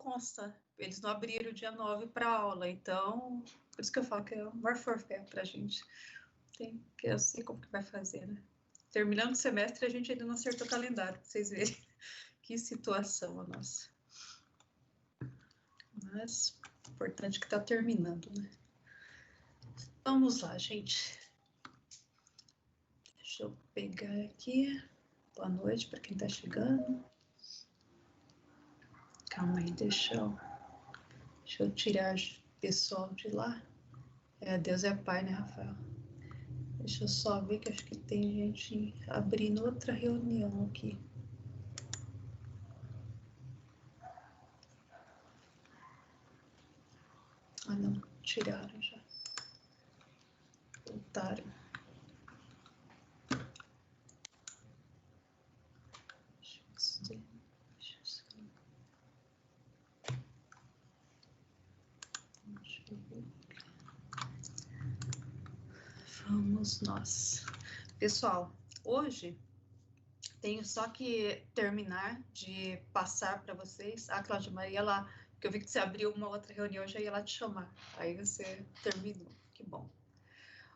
consta. Eles não abriram o dia 9 para aula, então, por isso que eu falo que é o maior forfé para a gente. Tem que eu sei como que vai fazer, né? Terminando o semestre, a gente ainda não acertou o calendário, para vocês verem que situação a nossa. Mas, importante que está terminando, né? Vamos lá, gente. Deixa eu pegar aqui. Boa noite para quem está chegando. Calma aí, deixa eu tirar o pessoal de lá. Deus é Pai, né, Rafael? Deixa eu só ver que acho que tem gente abrindo outra reunião aqui. Ah, não, tiraram já. Voltaram. Deixa eu ver. Vamos nós. Pessoal, hoje tenho só que terminar de passar para vocês. A Cláudia Maria lá, que eu vi que você abriu uma outra reunião, eu já ia lá te chamar. Aí você terminou, que bom.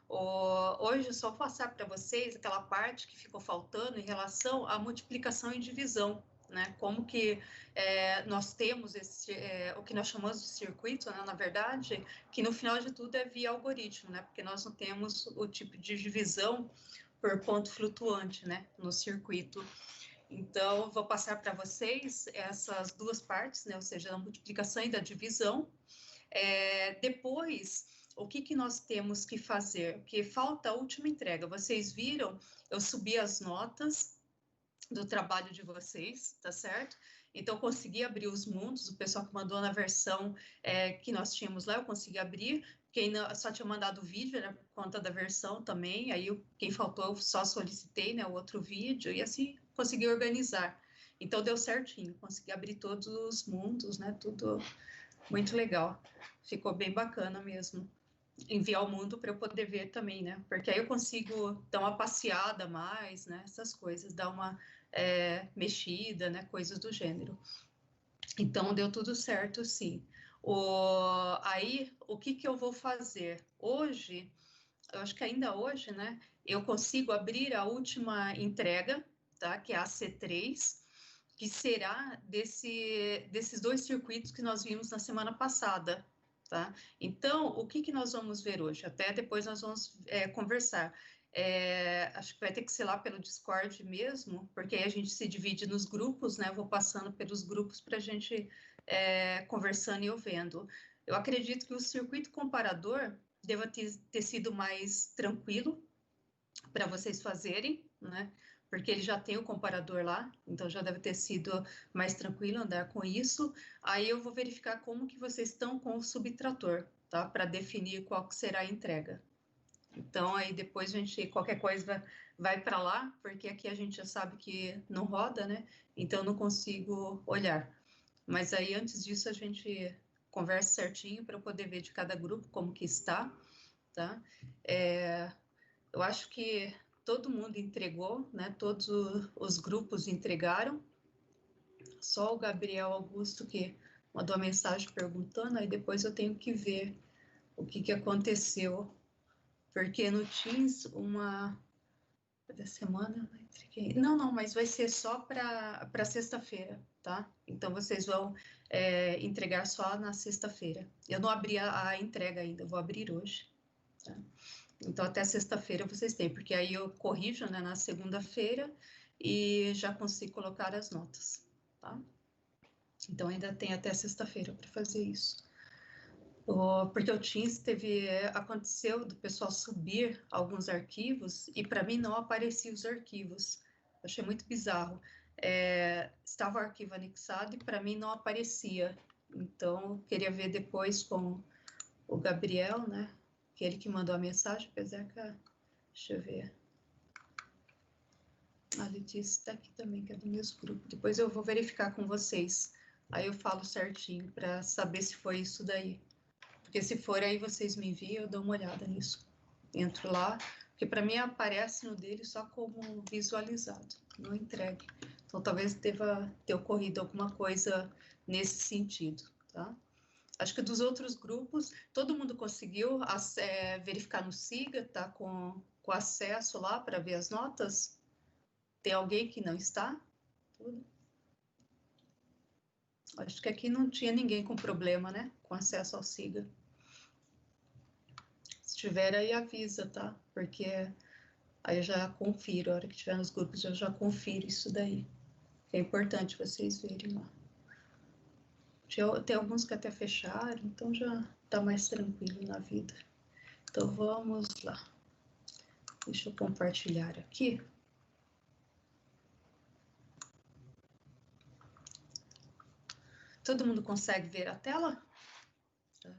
Hoje eu só vou passar para vocês aquela parte que ficou faltando em relação à multiplicação e divisão, né? Como que nós temos o que nós chamamos de circuito, né? Na verdade, que no final de tudo é via algoritmo, né? Porque nós não temos o tipo de divisão por ponto flutuante, né? No circuito. Então, vou passar para vocês essas duas partes, né? Ou seja, a multiplicação e da divisão. Depois, o que nós temos que fazer? Porque falta a última entrega. Vocês viram, eu subi as notas do trabalho de vocês, tá certo? Então, eu consegui abrir os mundos, o pessoal que mandou na versão que nós tínhamos lá, eu consegui abrir. Quem só tinha mandado o vídeo, era por conta da versão também, aí quem faltou, eu só solicitei, né, o outro vídeo, e assim, consegui organizar. Então, deu certinho, consegui abrir todos os mundos, né, tudo muito legal. Ficou bem bacana mesmo. Enviar o mundo para eu poder ver também, né? Porque aí eu consigo dar uma passeada mais, né? Essas coisas, dar uma mexida, né? Coisas do gênero. Então, deu tudo certo, sim. Aí, o que eu vou fazer? Hoje, eu acho que ainda hoje, né? Eu consigo abrir a última entrega, tá? Que é a C3, que será desses dois circuitos que nós vimos na semana passada, tá? Então, o que nós vamos ver hoje? Até depois nós vamos conversar. Acho que vai ter que ser lá pelo Discord mesmo, porque aí a gente se divide nos grupos, né? Eu vou passando pelos grupos para a gente conversando e eu vendo. Eu acredito que o circuito comparador deva ter sido mais tranquilo para vocês fazerem, né? Porque ele já tem o comparador lá, então já deve ter sido mais tranquilo andar com isso. Aí eu vou verificar como que vocês estão com o subtrator, tá? Para definir qual que será a entrega. Então aí depois a gente, qualquer coisa vai para lá, porque aqui a gente já sabe que não roda, né? Então eu não consigo olhar. Mas aí antes disso a gente conversa certinho para eu poder ver de cada grupo como que está, tá? Eu acho que todo mundo entregou, né? Todos os grupos entregaram. Só o Gabriel Augusto que mandou a mensagem perguntando, aí depois eu tenho que ver o que aconteceu. Porque no Teams, da semana, não, mas vai ser só para sexta-feira, tá? Então vocês vão entregar só na sexta-feira. Eu não abri a entrega ainda, eu vou abrir hoje, tá? Então, até sexta-feira vocês têm, porque aí eu corrijo, né, na segunda-feira e já consigo colocar as notas, tá? Então, ainda tem até sexta-feira para fazer isso. Porque o Teams aconteceu do pessoal subir alguns arquivos e para mim não apareciam os arquivos. Eu achei muito bizarro. Estava o arquivo anexado e para mim não aparecia. Então, eu queria ver depois com o Gabriel, né? Que ele que mandou a mensagem, apesar que deixa eu ver. A Letícia está aqui também, que é do mesmo grupo. Depois eu vou verificar com vocês. Aí eu falo certinho para saber se foi isso daí. Porque se for aí vocês me enviam, eu dou uma olhada nisso. Entro lá, porque para mim aparece no dele só como visualizado, não entregue. Então talvez deva ter ocorrido alguma coisa nesse sentido, tá? Acho que dos outros grupos, todo mundo conseguiu verificar no SIGA, tá com acesso lá para ver as notas? Tem alguém que não está? Tudo. Acho que aqui não tinha ninguém com problema, né? Com acesso ao SIGA. Se tiver aí, avisa, tá? Porque aí eu já confiro, a hora que tiver nos grupos, eu já confiro isso daí. É importante vocês verem lá. Tem alguns que até fecharam, então já tá mais tranquilo na vida. Então vamos lá. Deixa eu compartilhar aqui. Todo mundo consegue ver a tela? Tá.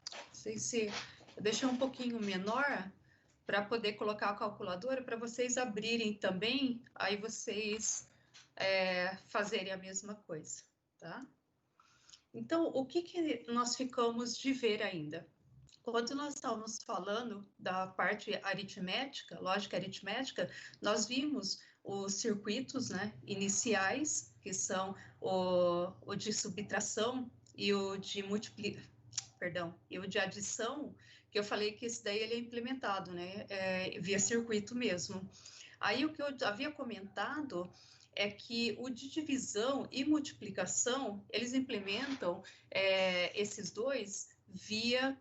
Não sei se eu deixei um pouquinho menor para poder colocar a calculadora, para vocês abrirem também, aí vocês fazerem a mesma coisa, tá? Então, o que nós ficamos de ver ainda? Quando nós estávamos falando da parte aritmética, lógica aritmética, nós vimos os circuitos, né, iniciais, que são o de subtração e o de e o de adição, que eu falei que esse daí ele é implementado, né, via circuito mesmo. Aí o que eu havia comentado é que o de divisão e multiplicação, eles implementam esses dois via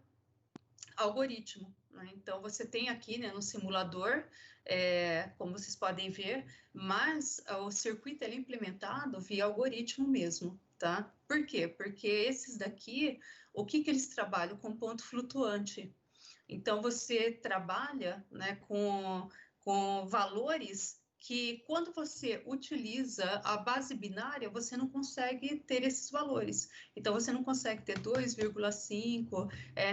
algoritmo, né? Então, você tem aqui, né, no simulador, como vocês podem ver, mas o circuito é implementado via algoritmo mesmo, tá? Por quê? Porque esses daqui, o que eles trabalham? Com ponto flutuante. Então, você trabalha, né, com valores que, quando você utiliza a base binária, você não consegue ter esses valores. Então, você não consegue ter 2,5,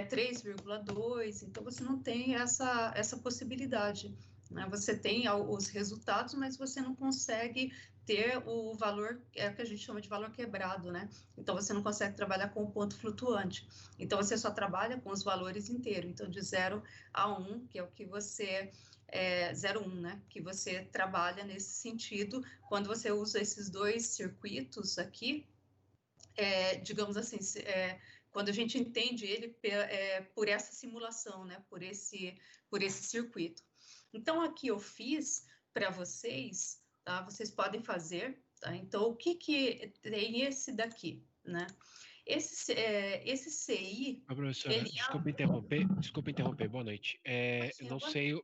3,2, então você não tem essa possibilidade, né? Você tem os resultados, mas você não consegue ter o valor que a gente chama de valor quebrado, né? Então, você não consegue trabalhar com o ponto flutuante. Então, você só trabalha com os valores inteiros. Então, de 0 a 1, que é o que você... 0, 1, né? Que você trabalha nesse sentido, quando você usa esses dois circuitos aqui, digamos assim, quando a gente entende ele por essa simulação, né? Por esse circuito. Então, aqui eu fiz para vocês, tá? Vocês podem fazer, tá? Então, o que tem esse daqui, né? Esse CI, Professora, ele desculpa interromper, boa noite.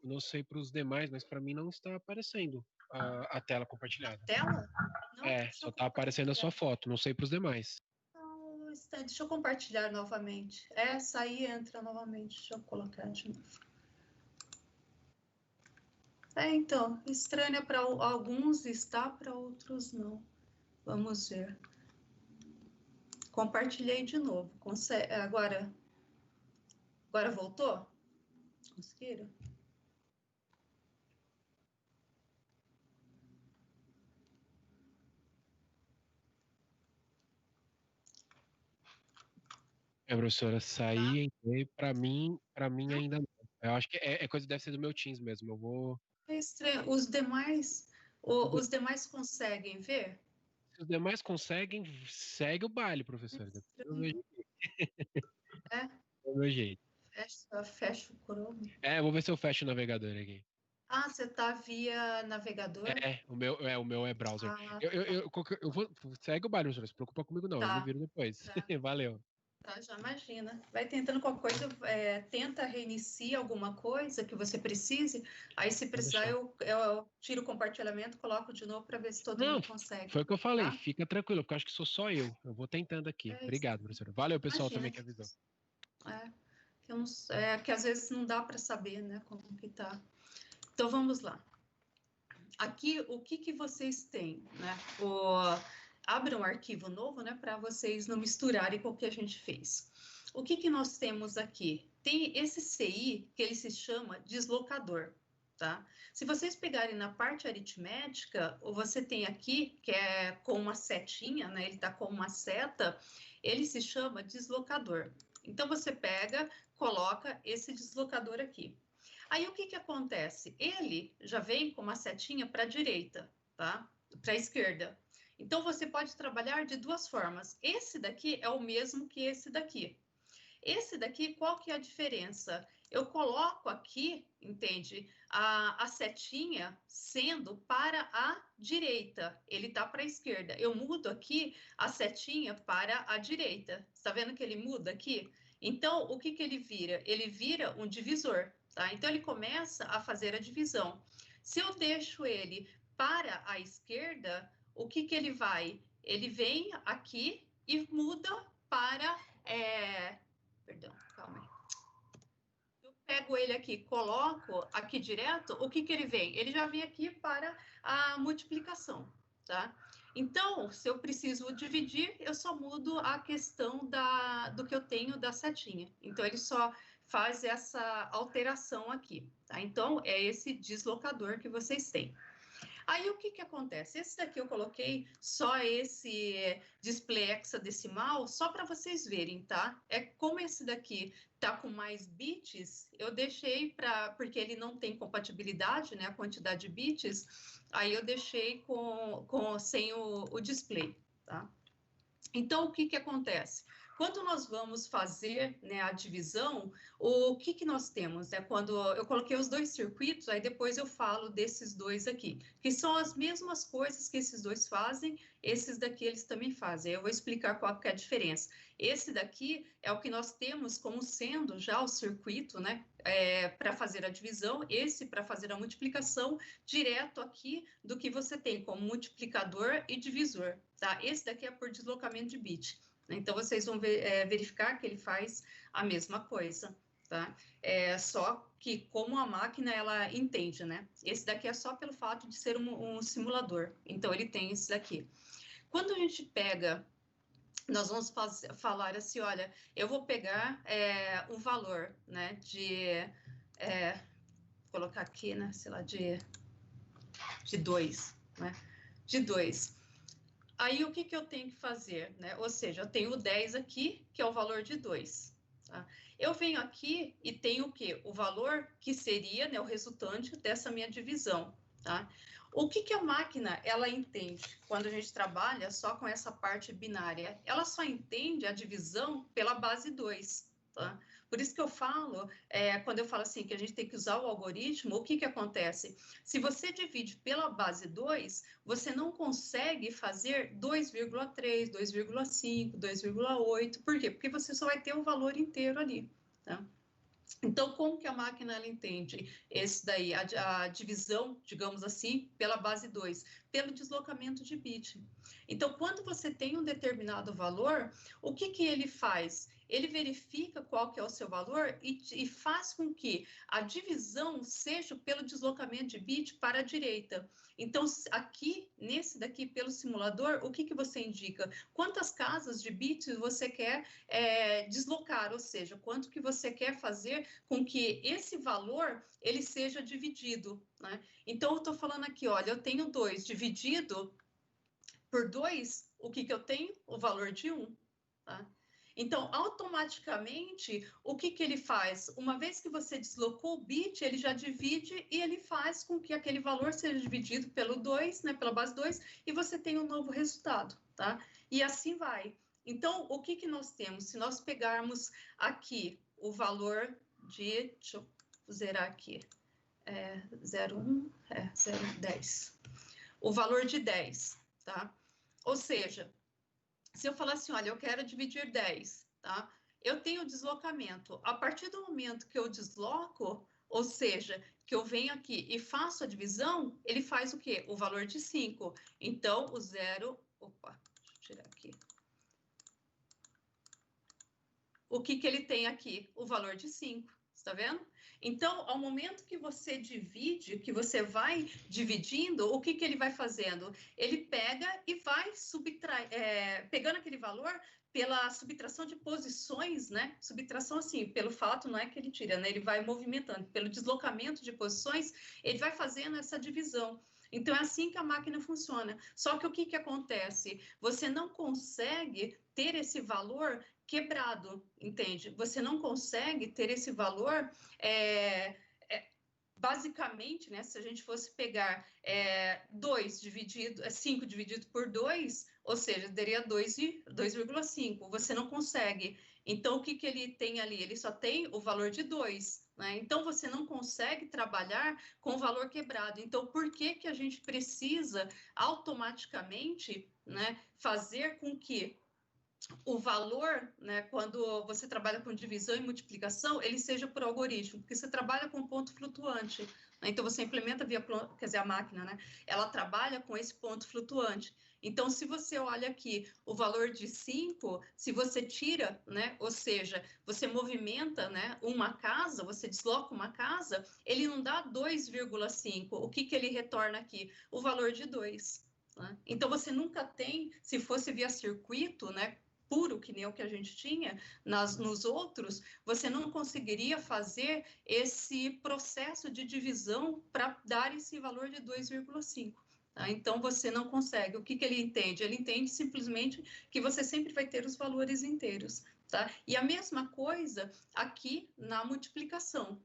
Não sei para os demais, mas para mim não está aparecendo a tela compartilhada. tela? Não, deixa Só eu está aparecendo a sua compartilhar. foto, não sei para os demais. Deixa eu compartilhar novamente. Essa aí entra novamente. Deixa eu colocar de novo. Então, estranha para alguns está, para outros não. Vamos ver. Compartilhei de novo. Agora voltou? Conseguiram? Professora, saí, entrei, para mim Não, ainda não. Eu acho que é coisa que deve ser do meu Teams mesmo. Eu vou. é estranho. Os demais conseguem ver? Se os demais conseguem, segue o baile, professora. Depois eu vejo É, do meu jeito. fecha o Chrome. Vou ver se eu fecho o navegador aqui. Ah, você está via navegador? O meu é browser. Ah, Eu vou. Segue o baile, professora. Não se preocupa comigo, não. Eu me tá. viro depois. Tá. Valeu. Tá, já imagina. Vai tentando qualquer coisa, tenta reinicia alguma coisa que você precise. Aí, se Pode precisar, deixar. eu tiro o compartilhamento, coloco de novo para ver se todo Não, mundo consegue. foi o que eu falei. Tá? Fica tranquilo, porque eu acho que sou só eu. Eu vou tentando aqui. É isso. Obrigado, professora. Valeu, pessoal, Imagina. também que avisou. Que, eu não, que às vezes não dá para saber, né, como que tá. Então, vamos lá. Aqui, o que vocês têm, né? Abra um arquivo novo, né, para vocês não misturarem com o que a gente fez. O que nós temos aqui? Tem esse CI que ele se chama deslocador, tá? Se vocês pegarem na parte aritmética, você tem aqui, que é com uma setinha, né? Ele está com uma seta, ele se chama deslocador. Então, você pega, coloca esse deslocador aqui. Aí, o que acontece? Ele já vem com uma setinha para a direita, tá? para a esquerda. Então, você pode trabalhar de duas formas. Esse daqui é o mesmo que esse daqui. Esse daqui, qual que é a diferença? Eu coloco aqui, entende, a setinha sendo para a direita, ele está para a esquerda. Eu mudo aqui a setinha para a direita. Está vendo que ele muda aqui? Então, o que que ele vira? Ele vira um divisor, tá? Então, ele começa a fazer a divisão. Se eu deixo ele para a esquerda, o que que ele vai? Ele vem aqui e muda para... Perdão, calma aí. Eu pego ele aqui, coloco aqui direto, o que que ele vem? Ele já vem aqui para a multiplicação, tá? Então, se eu preciso dividir, eu só mudo a questão do que eu tenho da setinha. Então, ele só faz essa alteração aqui, tá? Então, é esse deslocador que vocês têm. Aí, o que que acontece? Esse daqui eu coloquei só esse display hexadecimal, só para vocês verem, tá? É como esse daqui tá com mais bits, eu deixei porque ele não tem compatibilidade, né? A quantidade de bits, aí eu deixei sem o display, tá? Então, o que que acontece? Quando nós vamos fazer, né, a divisão, o que que nós temos? Quando eu coloquei os dois circuitos, aí depois eu falo desses dois aqui, que são as mesmas coisas que esses dois fazem, esses daqui eles também fazem. Eu vou explicar qual que é a diferença. Esse daqui é o que nós temos como sendo já o circuito, né, para fazer a divisão, esse para fazer a multiplicação, direto aqui do que você tem como multiplicador e divisor, tá? Esse daqui é por deslocamento de bit. Então, vocês vão verificar que ele faz a mesma coisa, tá? Só que como a máquina, ela entende, né? Esse daqui é só pelo fato de ser um simulador. Então, ele tem esse daqui. Quando a gente pega, nós vamos falar assim, olha, eu vou pegar um valor, né? Vou colocar aqui, né? Sei lá, de 2, né? De 2. Aí, o que que eu tenho que fazer, né? Ou seja, eu tenho o 10 aqui, que é o valor de 2. Tá? Eu venho aqui e tenho o quê? O valor que seria, né, o resultante dessa minha divisão, tá? O que que a máquina, ela entende quando a gente trabalha só com essa parte binária? Ela só entende a divisão pela base 2, tá? Por isso que eu falo, quando eu falo assim, que a gente tem que usar o algoritmo, o que que acontece? Se você divide pela base 2, você não consegue fazer 2,3, 2,5, 2,8. Por quê? Porque você só vai ter o valor inteiro ali, tá? Então, como que a máquina ela entende esse daí, a divisão, digamos assim, pela base 2? Pelo deslocamento de bit. Então, quando você tem um determinado valor, o que que ele faz? Ele verifica qual que é o seu valor e faz com que a divisão seja pelo deslocamento de bit para a direita. Então, aqui, nesse daqui, pelo simulador, o que que você indica? Quantas casas de bits você quer deslocar, ou seja, quanto que você quer fazer com que esse valor, ele seja dividido, né? Então, eu estou falando aqui, olha, eu tenho 2 dividido por 2, o que que eu tenho? O valor de 1, tá? Então, automaticamente, o que que ele faz? Uma vez que você deslocou o bit, ele já divide e ele faz com que aquele valor seja dividido pelo 2, né, pela base 2, e você tem um novo resultado, tá? E assim vai. Então, o que que nós temos? Se nós pegarmos aqui o valor de... Deixa eu zerar aqui. 0,1, 0,10. O valor de 10, tá? Ou seja, se eu falar assim, olha, eu quero dividir 10, tá? Eu tenho deslocamento. A partir do momento que eu desloco, ou seja, que eu venho aqui e faço a divisão, ele faz o quê? O valor de 5. Então, o 0... Opa, deixa eu tirar aqui. O que que ele tem aqui? O valor de 5, está vendo? Então, ao momento que você divide, que você vai dividindo, o que que ele vai fazendo? Ele pega e vai pegando aquele valor pela subtração de posições, né? Subtração, assim, pelo fato, não é que ele tira, né? Ele vai movimentando, pelo deslocamento de posições, ele vai fazendo essa divisão. Então, é assim que a máquina funciona. Só que o que que acontece? Você não consegue ter esse valor quebrado, entende? Você não consegue ter esse valor basicamente, né, se a gente fosse pegar 5 dividido por 2, ou seja, daria 2,5. Você não consegue. Então, o que, que ele tem ali? Ele só tem o valor de 2. Né? Então, você não consegue trabalhar com o valor quebrado. Então, por que, que a gente precisa automaticamente, né, fazer com que o valor, né, quando você trabalha com divisão e multiplicação, ele seja por algoritmo, porque você trabalha com ponto flutuante, né? Então você implementa via, quer dizer, a máquina, né, ela trabalha com esse ponto flutuante. Então, se você olha aqui o valor de 5, se você tira, né, ou seja, você movimenta, né, uma casa, você desloca uma casa, ele não dá 2,5. O que que ele retorna aqui? O valor de 2. Né? Então, você nunca tem, se fosse via circuito, né, puro, que nem o que a gente tinha nos outros, você não conseguiria fazer esse processo de divisão para dar esse valor de 2,5. Tá? Então, você não consegue. O que, que ele entende? Ele entende simplesmente que você sempre vai ter os valores inteiros. Tá? E a mesma coisa aqui na multiplicação.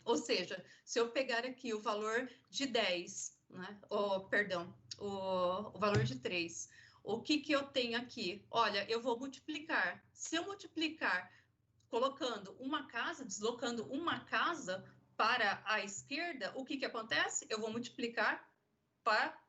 Ou seja, se eu pegar aqui o valor de 10, né? Perdão, o valor de 3, o que, que eu tenho aqui? Olha, eu vou multiplicar. Se eu multiplicar colocando uma casa, deslocando uma casa para a esquerda, o que, que acontece? Eu vou multiplicar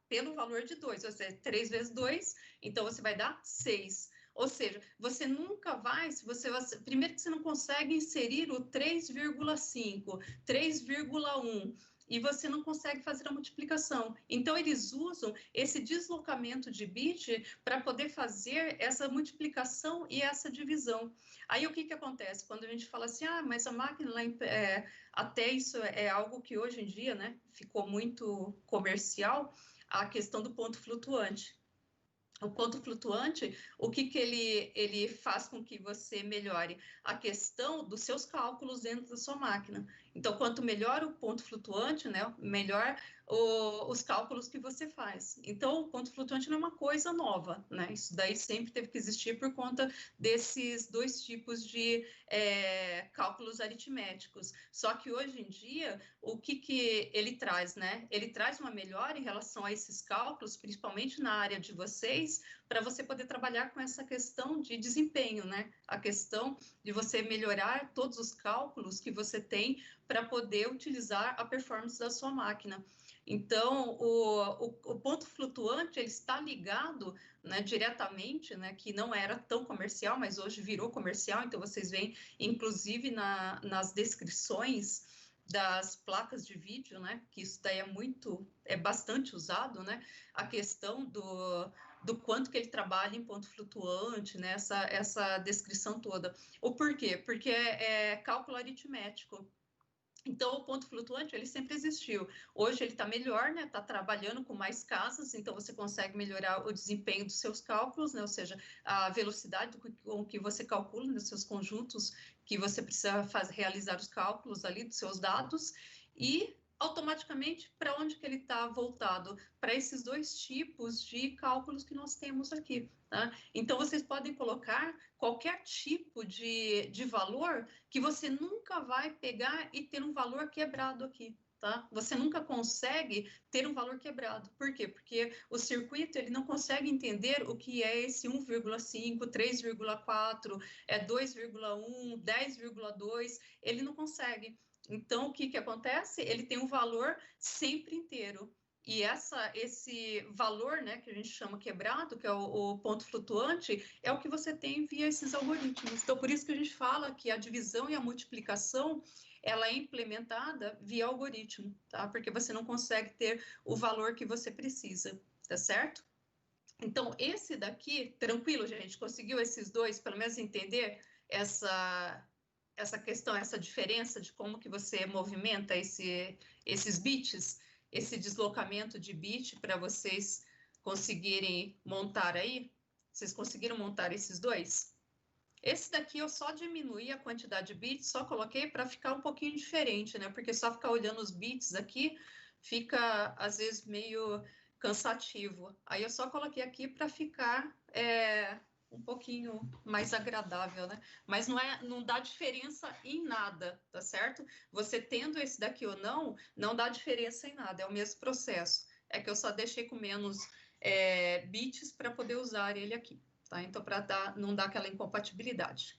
pelo valor de 2, ou seja, 3 vezes 2, então você vai dar 6. Ou seja, você nunca vai, se você primeiro que você não consegue inserir o 3,5, 3,1, e você não consegue fazer a multiplicação. Então, eles usam esse deslocamento de bit para poder fazer essa multiplicação e essa divisão. Aí, o que, que acontece? Quando a gente fala assim, mas a máquina lá, até isso é algo que hoje em dia, né, ficou muito comercial, a questão do ponto flutuante. O ponto flutuante, o que, que ele faz com que você melhore? A questão dos seus cálculos dentro da sua máquina. Então, quanto melhor o ponto flutuante, né, melhor os cálculos que você faz. Então, o ponto flutuante não é uma coisa nova, né? Isso daí sempre teve que existir por conta desses dois tipos de cálculos aritméticos. Só que hoje em dia, o que, que ele traz, né? Ele traz uma melhora em relação a esses cálculos, principalmente na área de vocês, para você poder trabalhar com essa questão de desempenho, né? A questão de você melhorar todos os cálculos que você tem para poder utilizar a performance da sua máquina. Então, o ponto flutuante, ele está ligado, né, diretamente, né, que não era tão comercial, mas hoje virou comercial, então vocês veem, inclusive, nas descrições das placas de vídeo, né, que isso daí é bastante usado, né, a questão do quanto que ele trabalha em ponto flutuante, né, essa descrição toda. O porquê? Porque é cálculo aritmético. Então, o ponto flutuante, ele sempre existiu. Hoje ele está melhor, né? Está trabalhando com mais casas, então você consegue melhorar o desempenho dos seus cálculos, né? Ou seja, a velocidade com que você calcula nos seus conjuntos, que você precisa realizar os cálculos ali dos seus dados, e automaticamente para onde que ele está voltado? Para esses dois tipos de cálculos que nós temos aqui. Tá? Então, vocês podem colocar qualquer tipo de valor que você nunca vai pegar e ter um valor quebrado aqui. Tá? Você nunca consegue ter um valor quebrado. Por quê? Porque o circuito ele não consegue entender o que é esse 1,5, 3,4, 2,1, 10,2, ele não consegue. Então, o que, que acontece? Ele tem um valor sempre inteiro. E esse valor, né, que a gente chama quebrado, que é o ponto flutuante, é o que você tem via esses algoritmos. Então, por isso que a gente fala que a divisão e a multiplicação, ela é implementada via algoritmo, tá? Porque você não consegue ter o valor que você precisa, tá certo? Então, esse daqui, tranquilo, gente, conseguiu esses dois, pelo menos entender essa questão, essa diferença de como que você movimenta esses bits, esse deslocamento de bit para vocês conseguirem montar aí? Vocês conseguiram montar esses dois? Esse daqui eu só diminuí a quantidade de bits, só coloquei para ficar um pouquinho diferente, né? Porque só ficar olhando os bits aqui fica, às vezes, meio cansativo. Aí eu só coloquei aqui para ficar um pouquinho mais agradável, né? Mas não dá diferença em nada, tá certo? Você tendo esse daqui ou não, não dá diferença em nada, é o mesmo processo. É que eu só deixei com menos bits para poder usar ele aqui, tá? Então, para não dar aquela incompatibilidade.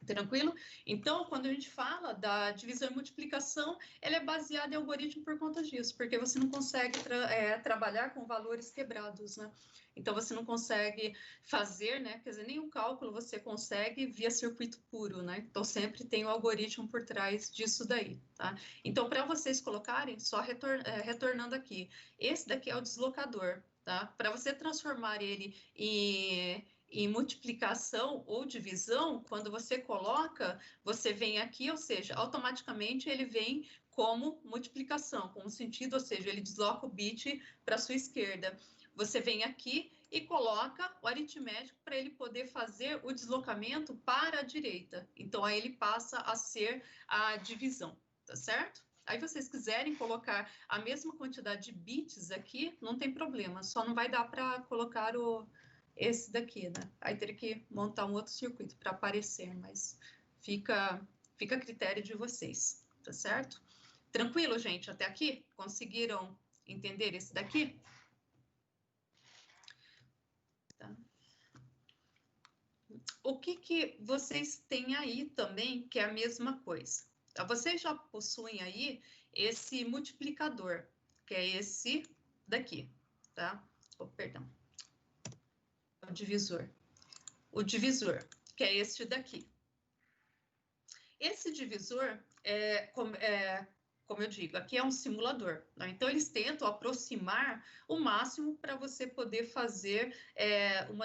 Tranquilo? Então, quando a gente fala da divisão e multiplicação, ela é baseada em algoritmo por conta disso, porque você não consegue trabalhar com valores quebrados, né? Então, você não consegue fazer, né? Quer dizer, nenhum cálculo você consegue via circuito puro, né? Então, sempre tem o algoritmo por trás disso daí, tá? Então, para vocês colocarem, só retornando aqui, esse daqui é o deslocador, tá? Para você transformar ele em multiplicação ou divisão, quando você coloca, você vem aqui, ou seja, automaticamente ele vem como multiplicação, como sentido, ou seja, ele desloca o bit para a sua esquerda. Você vem aqui e coloca o aritmético para ele poder fazer o deslocamento para a direita. Então, aí ele passa a ser a divisão, tá certo? Aí, vocês quiserem colocar a mesma quantidade de bits aqui, não tem problema, só não vai dar para colocar esse daqui, né? Aí teria que montar um outro circuito para aparecer, mas fica a critério de vocês, tá certo? Tranquilo, gente? Até aqui? Conseguiram entender esse daqui? Tá. O que vocês têm aí também, que é a mesma coisa? Tá? Vocês já possuem aí esse multiplicador, que é esse daqui, tá? Oh, perdão. O divisor. O divisor, que é este daqui. Esse divisor, como eu digo, aqui é um simulador, né? Então, eles tentam aproximar o máximo para você poder fazer um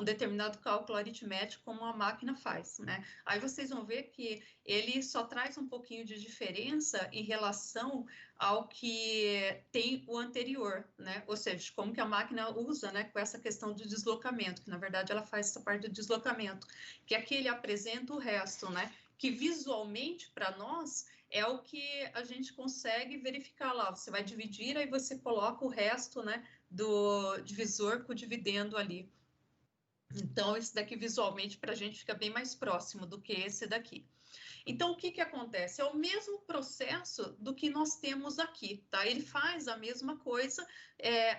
determinado cálculo aritmético como a máquina faz, né? Aí vocês vão ver que ele só traz um pouquinho de diferença em relação ao que tem o anterior, né? Ou seja, como que a máquina usa, né, com essa questão do deslocamento, que na verdade ela faz essa parte do deslocamento, que aqui ele apresenta o resto, né? Que visualmente para nós é o que a gente consegue verificar lá. Você vai dividir, aí você coloca o resto, né, do divisor com o dividendo ali. Então, esse daqui visualmente para a gente fica bem mais próximo do que esse daqui. Então, o que acontece? É o mesmo processo do que nós temos aqui, tá? Ele faz a mesma coisa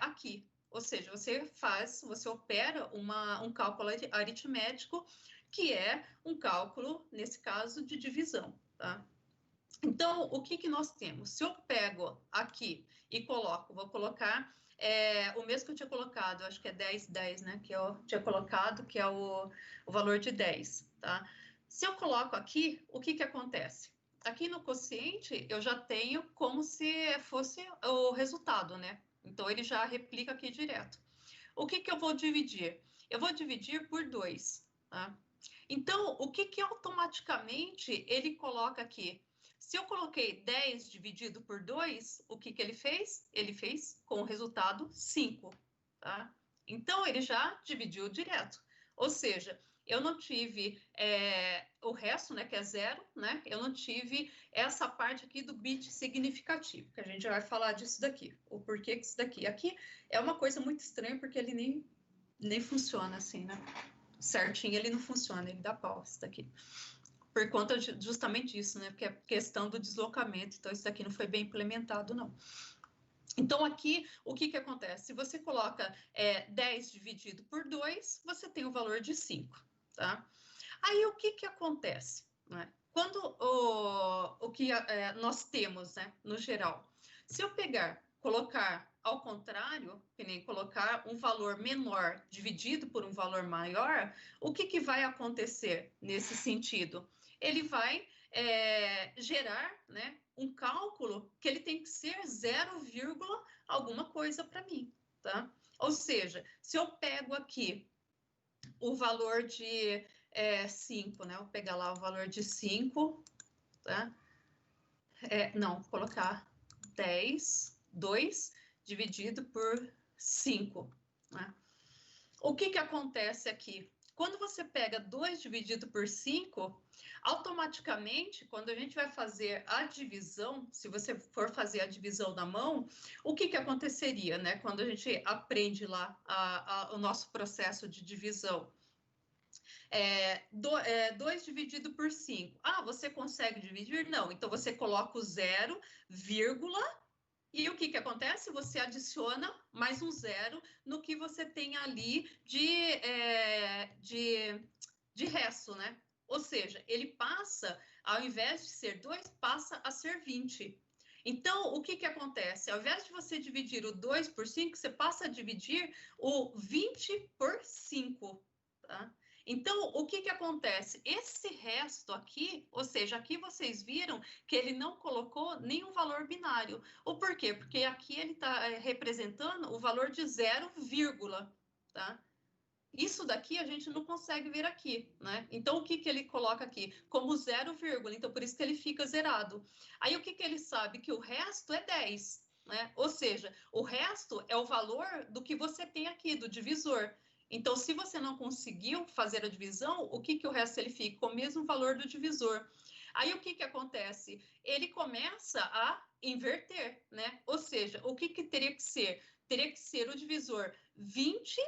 aqui. Ou seja, você opera um cálculo aritmético, que é um cálculo, nesse caso, de divisão, tá? Então, o que nós temos? Se eu pego aqui e vou colocar o mesmo que eu tinha colocado, acho que é 10, 10, né? Que eu tinha colocado, que é o valor de 10, tá? Se eu coloco aqui, o que acontece? Aqui no quociente, eu já tenho como se fosse o resultado, né? Então, ele já replica aqui direto. O que eu vou dividir? Eu vou dividir por 2, tá? Então, o que automaticamente ele coloca aqui? Se eu coloquei 10 dividido por 2, o que ele fez? Ele fez com o resultado 5, tá? Então, ele já dividiu direto. Ou seja, eu não tive o resto, né, que é 0, né? Eu não tive essa parte aqui do bit significativo, que a gente vai falar disso daqui. O porquê que isso daqui. Aqui é uma coisa muito estranha, porque ele nem funciona assim, né? Certinho, ele não funciona, ele dá pau, isso daqui. Por conta justamente disso, né? Porque é questão do deslocamento, então isso daqui não foi bem implementado, não. Então, aqui, o que acontece? Se você coloca 10 dividido por 2, você tem o valor de 5, tá? Aí, o que acontece? Né? Quando o que nós temos, né, no geral, se eu colocar ao contrário, que nem colocar um valor menor dividido por um valor maior, o que vai acontecer nesse sentido? Ele vai gerar, né, um cálculo que ele tem que ser 0, alguma coisa para mim, tá? Ou seja, se eu pego aqui o valor de 5, né? Vou pegar lá o valor de 5, tá? Não, colocar 10, 2 dividido por 5, né? O que acontece aqui? Quando você pega 2 dividido por 5, automaticamente, quando a gente vai fazer a divisão, se você for fazer a divisão na mão, o que aconteceria, né? Quando a gente aprende lá o nosso processo de divisão. 2 dividido por 5. Ah, você consegue dividir? Não. Então, você coloca o 0, vírgula, e o que acontece? Você adiciona mais um 0 no que você tem ali de resto, né? Ou seja, ele passa, ao invés de ser 2, passa a ser 20. Então, o que acontece? Ao invés de você dividir o 2 por 5, você passa a dividir o 20 por 5, tá? Então, o que acontece? Esse resto aqui, ou seja, aqui vocês viram que ele não colocou nenhum valor binário. O porquê? Porque aqui ele está representando o valor de 0, tá? Isso daqui a gente não consegue ver aqui, né? Então, o que ele coloca aqui? Como 0, então por isso que ele fica zerado. Aí, o que ele sabe? Que o resto é 10, né? Ou seja, o resto é o valor do que você tem aqui, do divisor. Então, se você não conseguiu fazer a divisão, o que o resto ele fica? Com o mesmo valor do divisor. Aí, o que acontece? Ele começa a inverter, né? Ou seja, o que teria que ser? Teria que ser o divisor 20,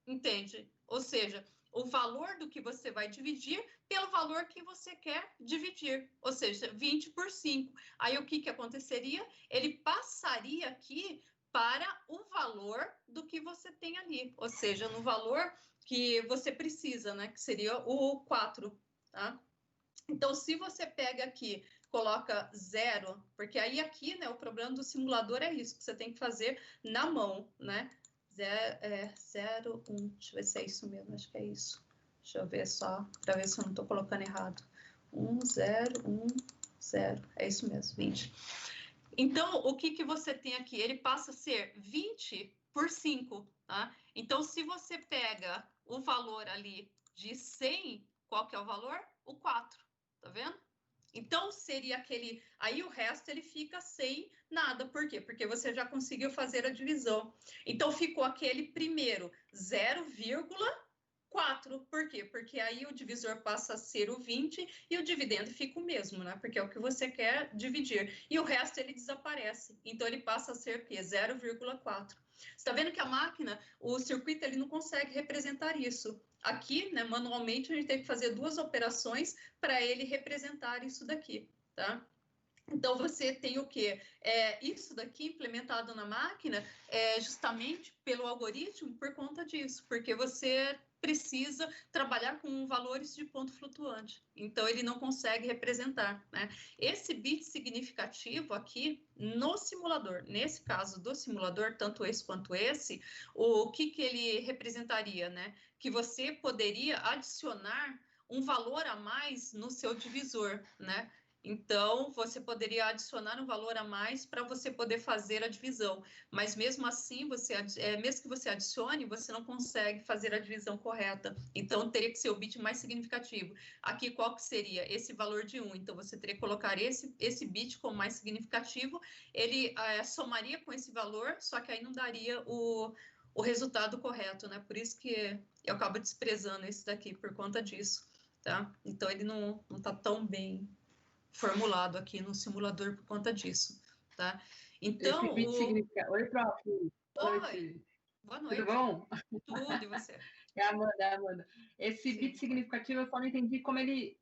entende? Ou seja, o valor do que você vai dividir pelo valor que você quer dividir, ou seja, 20 por 5. Aí o que aconteceria? Ele passaria aqui para o valor do que você tem ali, ou seja, no valor que você precisa, né? Que seria o 4, tá? Então, se você pega aqui, coloca 0, porque aí aqui, né, o problema do simulador é isso, que você tem que fazer na mão, né? 0, 1, deixa eu ver se é isso mesmo, acho que é isso. Deixa eu ver só, para ver se eu não estou colocando errado. 1, 0, 1, 0, é isso mesmo, 20. Então, o que você tem aqui? Ele passa a ser 20 por 5, tá? Então, se você pega o valor ali de 100, qual que é o valor? O 4, tá vendo? Então, seria aquele... Aí, o resto, ele fica sem nada. Por quê? Porque você já conseguiu fazer a divisão. Então, ficou aquele primeiro 0,4. Por quê? Porque aí o divisor passa a ser o 20 e o dividendo fica o mesmo, né? Porque é o que você quer dividir. E o resto, ele desaparece. Então, ele passa a ser o quê? 0,4. Você está vendo que a máquina, o circuito, ele não consegue representar isso. Aqui, né, manualmente, a gente tem que fazer 2 operações para ele representar isso daqui, tá? Então, você tem o quê? Isso daqui implementado na máquina justamente pelo algoritmo por conta disso, porque você precisa trabalhar com valores de ponto flutuante. Então, ele não consegue representar, né? Esse bit significativo aqui no simulador, nesse caso do simulador, tanto esse quanto esse, o que ele representaria, né? Que você poderia adicionar um valor a mais no seu divisor, né? Então, você poderia adicionar um valor a mais para você poder fazer a divisão. Mas mesmo assim, mesmo que você adicione, você não consegue fazer a divisão correta. Então, teria que ser o bit mais significativo. Aqui, qual que seria? Esse valor de 1. Então, você teria que colocar esse bit como mais significativo. Ele somaria com esse valor, só que aí não daria o resultado correto, né? Por isso que eu acabo desprezando esse daqui, por conta disso, tá? Então, ele não está tão bem formulado aqui no simulador por conta disso, tá? Então, esse bit significa... Oi, prof. Boa noite. Boa noite. Tudo bom? Tudo, e você? É a Amanda. Esse bit significativo, eu só não entendi como ele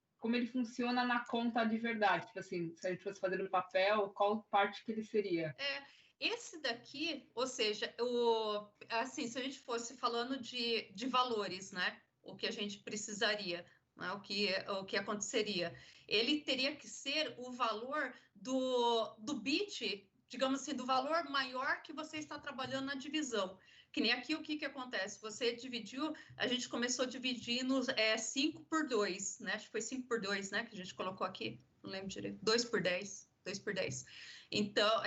funciona na conta de verdade. Tipo assim, se a gente fosse fazer no papel, qual parte que ele seria? Esse daqui, ou seja, assim, se a gente fosse falando de valores, né? O que a gente precisaria, né? O que aconteceria? Ele teria que ser o valor do bit, digamos assim, do valor maior que você está trabalhando na divisão. Que nem aqui o que acontece? Você dividiu, a gente começou dividindo 5 por 2, né? Acho que foi 5 por 2, né? Que a gente colocou aqui, não lembro direito. 2 por 10. 2 por 10. Então,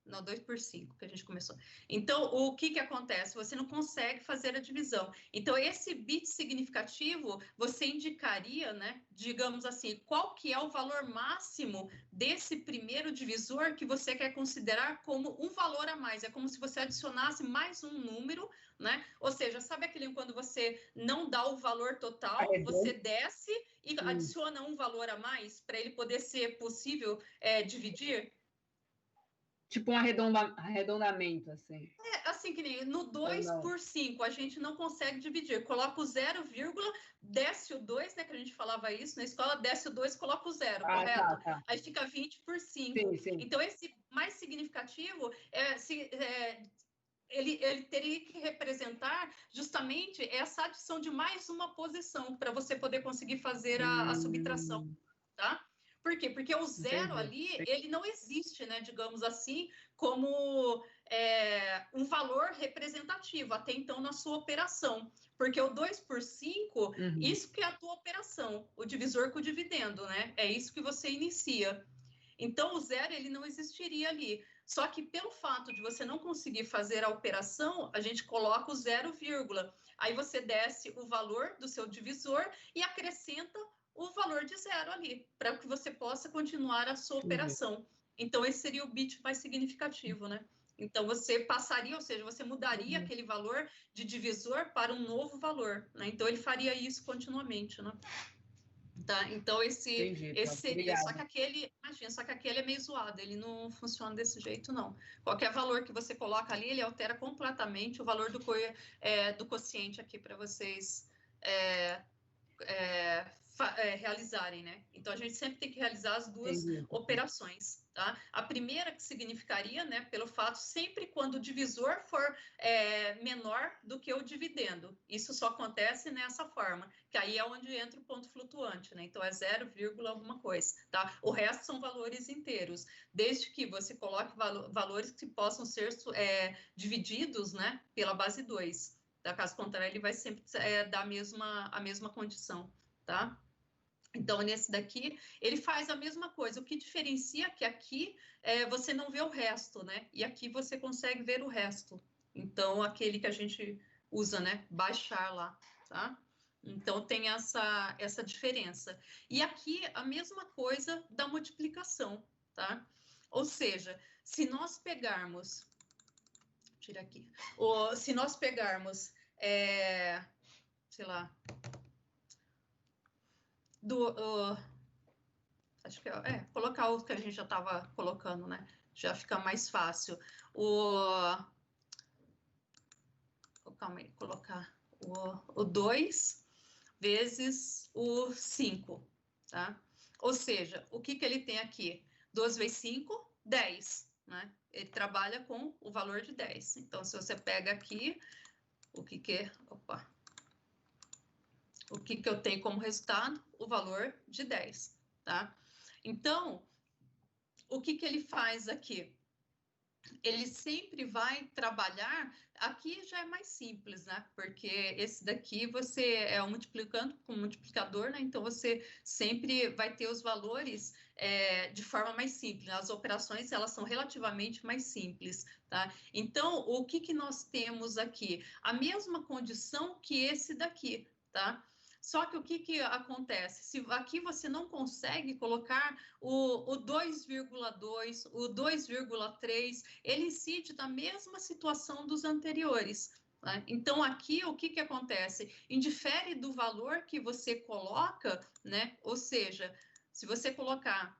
Não, 2 por 5 que a gente começou. Então, o que acontece? Você não consegue fazer a divisão. Então, esse bit significativo, você indicaria, né, digamos assim, qual que é o valor máximo desse primeiro divisor que você quer considerar como um valor a mais. É como se você adicionasse mais um número, né? Ou seja, sabe aquele quando você não dá o valor total, você desce e adiciona um valor a mais para ele poder ser possível dividir? Tipo um arredondamento, assim. É, assim que nem no 2 por 5, a gente não consegue dividir. Coloca o 0, desce o 2, né? Que a gente falava isso na escola, desce o 2, coloca o 0, correto? Tá. Aí fica 20 por 5. Sim. Então, esse mais significativo ele teria que representar justamente essa adição de mais uma posição para você poder conseguir fazer a subtração, tá? Por quê? Porque o 0 ali, ele não existe, né, digamos assim, como um valor representativo, até então, na sua operação. Porque o 2 por 5, isso que é a tua operação, o divisor com o dividendo, né? É isso que você inicia. Então, o 0, ele não existiria ali. Só que pelo fato de você não conseguir fazer a operação, a gente coloca o 0, aí você desce o valor do seu divisor e acrescenta o valor de 0 ali, para que você possa continuar a sua operação. Então, esse seria o bit mais significativo, né? Então, você passaria, ou seja, você mudaria aquele valor de divisor para um novo valor, né? Então, ele faria isso continuamente, né? Tá? Então, esse seria, só que aquele, imagina, só que aquele é meio zoado, ele não funciona desse jeito, não. Qualquer valor que você coloca ali, ele altera completamente o valor do quociente aqui para vocês realizarem, né? Então, a gente sempre tem que realizar as duas operações, tá? A primeira que significaria, né, pelo fato, sempre quando o divisor for menor do que o dividendo. Isso só acontece nessa forma, que aí é onde entra o ponto flutuante, né? Então, é 0, alguma coisa, tá? O resto são valores inteiros, desde que você coloque valores que possam ser divididos, né, pela base 2. Tá? Caso contrário, ele vai sempre dar a mesma condição, tá? Então, nesse daqui, ele faz a mesma coisa. O que diferencia é que aqui você não vê o resto, né? E aqui você consegue ver o resto. Então, aquele que a gente usa, né? Baixar lá, tá? Então, tem essa diferença. E aqui, a mesma coisa da multiplicação, tá? Ou seja, se nós pegarmos... Tira aqui. Se nós pegarmos... sei lá... acho que colocar o que a gente já estava colocando, né? Já fica mais fácil. Calma aí, colocar o 2 vezes o 5, tá? Ou seja, o que ele tem aqui? 2 vezes 5, 10, né? Ele trabalha com o valor de 10. Então, se você pega aqui, o que é... Opa! O que eu tenho como resultado? O valor de 10, tá? Então, o que ele faz aqui? Ele sempre vai trabalhar... Aqui já é mais simples, né? Porque esse daqui você é um multiplicando com um multiplicador, né? Então, você sempre vai ter os valores de forma mais simples. As operações, elas são relativamente mais simples, tá? Então, o que nós temos aqui? A mesma condição que esse daqui, tá? Só que o que acontece? Se aqui você não consegue colocar o 2,2, o 2,3, ele incide na mesma situação dos anteriores. Né? Então, aqui, o que acontece? Indifere do valor que você coloca, né? Ou seja, se você colocar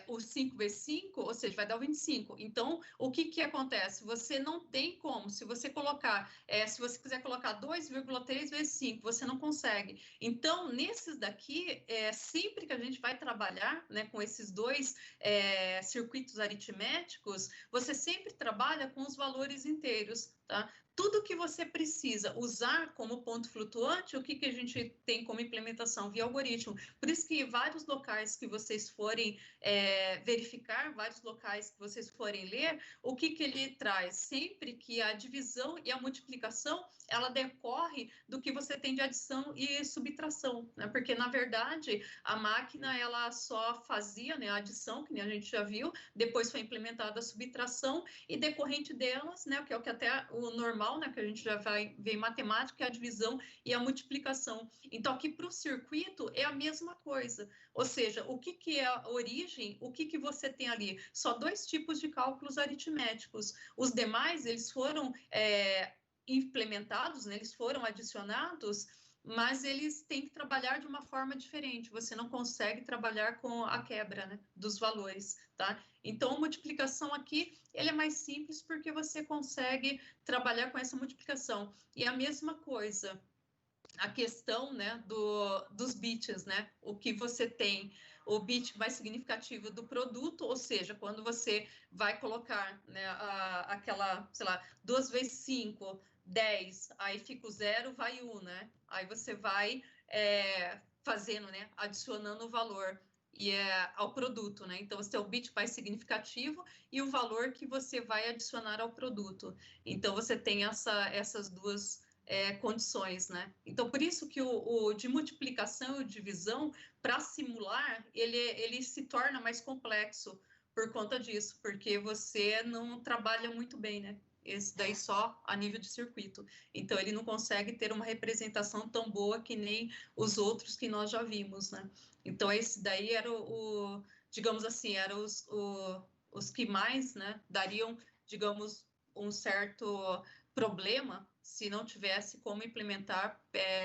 o 5 vezes 5, ou seja, vai dar o 25. Então, o que acontece? Você não tem como, se você colocar, se você quiser colocar 2,3 vezes 5, você não consegue. Então, nesses daqui, sempre que a gente vai trabalhar, né, com esses dois circuitos aritméticos, você sempre trabalha com os valores inteiros, tá? tudo que você precisa usar como ponto flutuante, o que a gente tem como implementação via algoritmo. Por isso que vários locais que vocês forem verificar, vários locais que vocês forem ler, o que ele traz? Sempre que a divisão e a multiplicação, ela decorre do que você tem de adição e subtração, né? Porque, na verdade, a máquina, ela só fazia, né, a adição, que nem a gente já viu, depois foi implementada a subtração, e decorrente delas, né, que é o que até o normal, né, que a gente já vai ver em matemática, é a divisão e a multiplicação. Então, aqui para o circuito é a mesma coisa, ou seja, o que é a origem, o que você tem ali? Só dois tipos de cálculos aritméticos. Os demais, eles foram implementados, né, eles foram adicionados, mas eles têm que trabalhar de uma forma diferente. Você não consegue trabalhar com a quebra, né, dos valores, tá? Então, a multiplicação aqui, ele é mais simples porque você consegue trabalhar com essa multiplicação. E a mesma coisa, a questão, né, dos bits, né? O que você tem, o bit mais significativo do produto, ou seja, quando você vai colocar, né, aquela, sei lá, 2 vezes 5, 10, aí fica o 0, vai 1, né? Aí você vai fazendo, né, adicionando o valor ao produto, né? Então, você tem o bit mais significativo e o valor que você vai adicionar ao produto. Então, você tem essas duas condições, né? Então, por isso que o de multiplicação e divisão, para simular, ele se torna mais complexo por conta disso, porque você não trabalha muito bem, né? Esse daí só a nível de circuito. Então, ele não consegue ter uma representação tão boa que nem os outros que nós já vimos, né? Então, esse daí era digamos assim, eram os que mais, né, dariam, digamos, um certo problema se não tivesse como implementar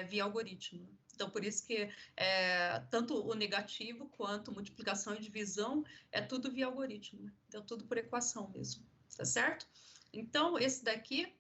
via algoritmo. Então, por isso que tanto o negativo quanto multiplicação e divisão é tudo via algoritmo. Né? Então, tudo por equação mesmo, tá certo? Então, esse daqui,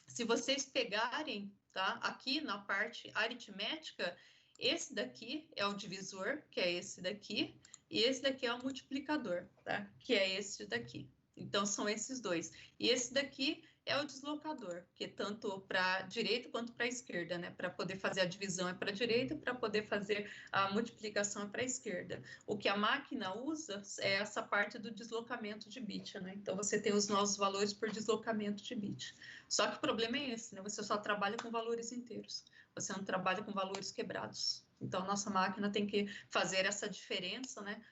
se vocês pegarem, tá? Aqui na parte aritmética, esse daqui é o divisor, que é esse daqui, e esse daqui é o multiplicador, tá? Que é esse daqui. Então, são esses dois. E esse daqui é o deslocador, que tanto para a direita quanto para a esquerda, né? Para poder fazer a divisão é para a direita, para poder fazer a multiplicação é para a esquerda. O que a máquina usa é essa parte do deslocamento de bit, né? Então, você tem os nossos valores por deslocamento de bit. Só que o problema é esse, né? Você só trabalha com valores inteiros. Você não trabalha com valores quebrados. Então, a nossa máquina tem que fazer essa diferença, né?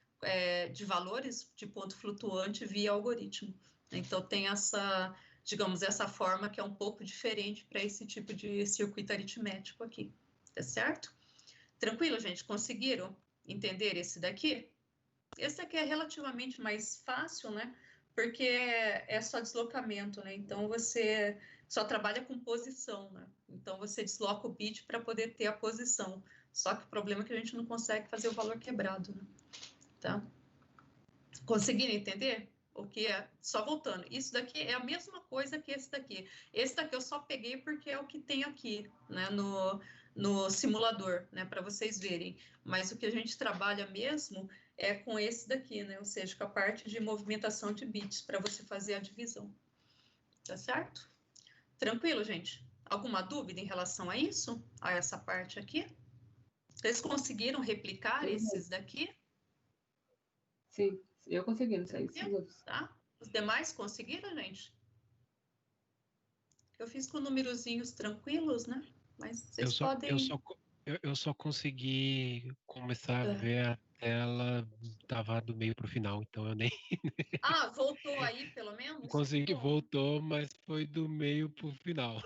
De valores de ponto flutuante via algoritmo. Então, tem essa, digamos, essa forma que é um pouco diferente para esse tipo de circuito aritmético aqui. Tá certo? Tranquilo, gente? Conseguiram entender esse daqui? Esse daqui é relativamente mais fácil, né? Porque é só deslocamento, né? Então, você só trabalha com posição, né? Então, você desloca o bit para poder ter a posição. Só que o problema é que a gente não consegue fazer o valor quebrado, né? Tá? Conseguiram entender? O que é? Só voltando. Isso daqui é a mesma coisa que esse daqui. Esse daqui eu só peguei porque é o que tem aqui, né? No simulador, né? Para vocês verem. Mas o que a gente trabalha mesmo é com esse daqui, né? Ou seja, com a parte de movimentação de bits para você fazer a divisão. Tá certo? Tranquilo, gente? Alguma dúvida em relação a isso? A essa parte aqui? Vocês conseguiram replicar esses daqui? Sim, eu consegui, não sei se os outros. Tá? Os demais conseguiram, gente? Eu fiz com numerozinhos tranquilos, né? Mas vocês podem... Eu só consegui começar a ver a tela, tava do meio para o final, então eu nem... Ah, voltou aí, pelo menos? Consegui, voltou, mas foi do meio para o final.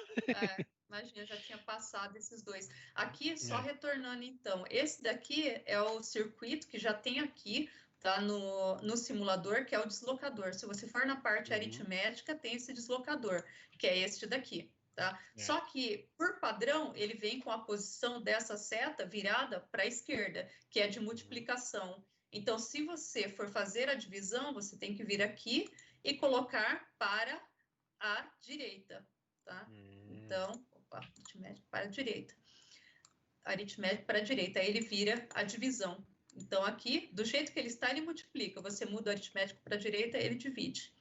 Imagina, já tinha passado esses dois. Aqui, só retornando, então. Esse daqui é o circuito que já tem aqui, tá? No simulador, que é o deslocador. Se você for na parte aritmética, tem esse deslocador, que é este daqui, tá? Só que, por padrão, ele vem com a posição dessa seta virada para a esquerda, que é de multiplicação. Então, se você for fazer a divisão, você tem que vir aqui e colocar para a direita, tá? Então, aritmético para a direita. Aritmético para a direita, aí ele vira a divisão. Então, aqui, do jeito que ele está, ele multiplica. Você muda o aritmético para a direita, ele divide.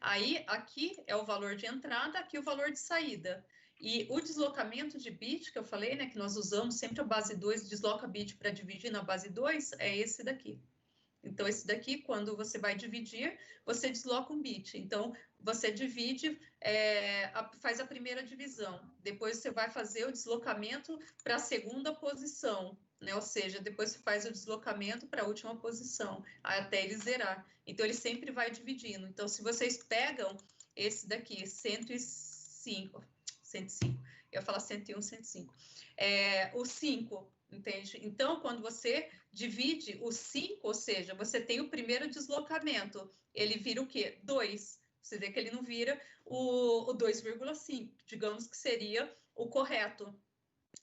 Aí, aqui é o valor de entrada, aqui o valor de saída. E o deslocamento de bit, que eu falei, né, que nós usamos sempre a base 2, desloca bit para dividir na base 2, é esse daqui. Então, esse daqui, quando você vai dividir, você desloca um bit. Então, você divide, faz a primeira divisão. Depois, você vai fazer o deslocamento para a segunda posição, né? Ou seja, depois você faz o deslocamento para a última posição, até ele zerar. Então, ele sempre vai dividindo. Então, se vocês pegam esse daqui, 105, eu ia falar 101, 105. O 5, entende? Então, quando você divide o 5, ou seja, você tem o primeiro deslocamento, ele vira o quê? 2. Você vê que ele não vira o 2,5, digamos que seria o correto.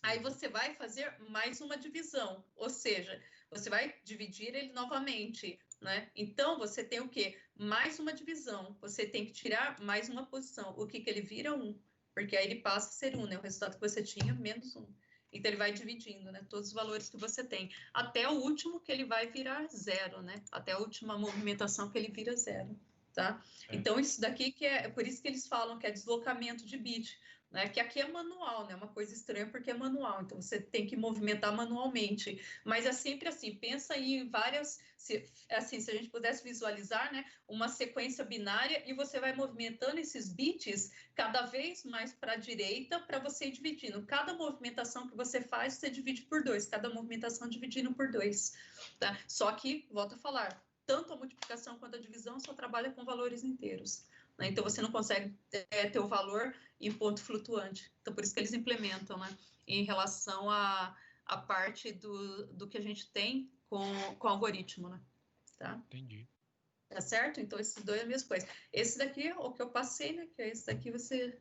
Aí você vai fazer mais uma divisão, ou seja, você vai dividir ele novamente, né? Então, você tem o quê? Mais uma divisão. Você tem que tirar mais uma posição. O que ele vira? 1. Porque aí ele passa a ser 1, né? O resultado que você tinha, menos 1. Então, ele vai dividindo, né? Todos os valores que você tem. Até o último que ele vai virar 0, né? Até a última movimentação que ele vira 0, tá? Então, isso daqui que é por isso que eles falam que é deslocamento de bit, né? Que aqui é manual, né? Uma coisa estranha porque é manual, então você tem que movimentar manualmente. Mas é sempre assim, pensa em várias, se a gente pudesse visualizar, né? Uma sequência binária e você vai movimentando esses bits cada vez mais para a direita para você ir dividindo. Cada movimentação que você faz, você divide por 2. Cada movimentação dividindo por 2. Tá? Só que, volto a falar, tanto a multiplicação quanto a divisão só trabalha com valores inteiros. Né? Então, você não consegue ter o valor em ponto flutuante. Então, por isso que eles implementam, né? Em relação à parte do que a gente tem com o algoritmo, né? Tá? Entendi. Tá certo? Então, esses dois é a mesma coisa. Esse daqui, o que eu passei, né? Que é esse daqui, você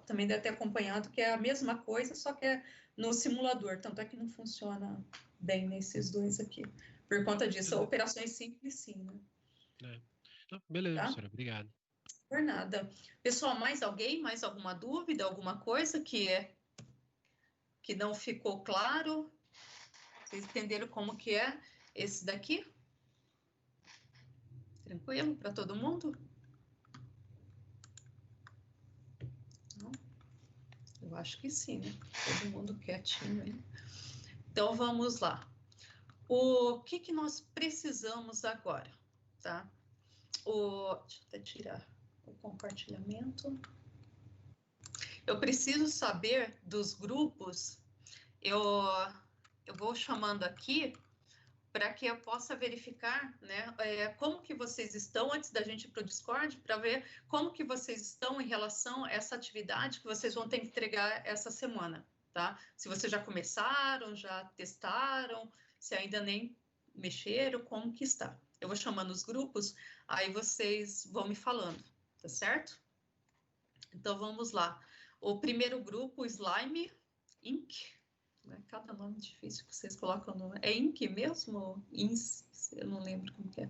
também deve ter acompanhado, que é a mesma coisa, só que é no simulador. Tanto é que não funciona bem nesses dois aqui. Por conta disso, operações simples, sim, né? Não, beleza, Tá? professora, obrigado. Por nada. Pessoal, mais alguém? Mais alguma dúvida? Alguma coisa que não ficou claro? Vocês entenderam como que é esse daqui? Tranquilo para todo mundo? Não? Eu acho que sim, né? Todo mundo quietinho aí. Então, vamos lá. O que nós precisamos agora, tá? Deixa eu até tirar o compartilhamento. Eu preciso saber dos grupos. Eu vou chamando aqui para que eu possa verificar, né, como que vocês estão antes da gente ir para o Discord, para ver como que vocês estão em relação a essa atividade que vocês vão ter que entregar essa semana, tá? Se vocês já começaram, já testaram, se ainda nem mexeram, como que está? Eu vou chamando os grupos, aí vocês vão me falando, tá certo? Então, vamos lá. O primeiro grupo, Slime Inc. Cada nome difícil que vocês colocam no... É Inc mesmo? Inc? Eu não lembro como que é.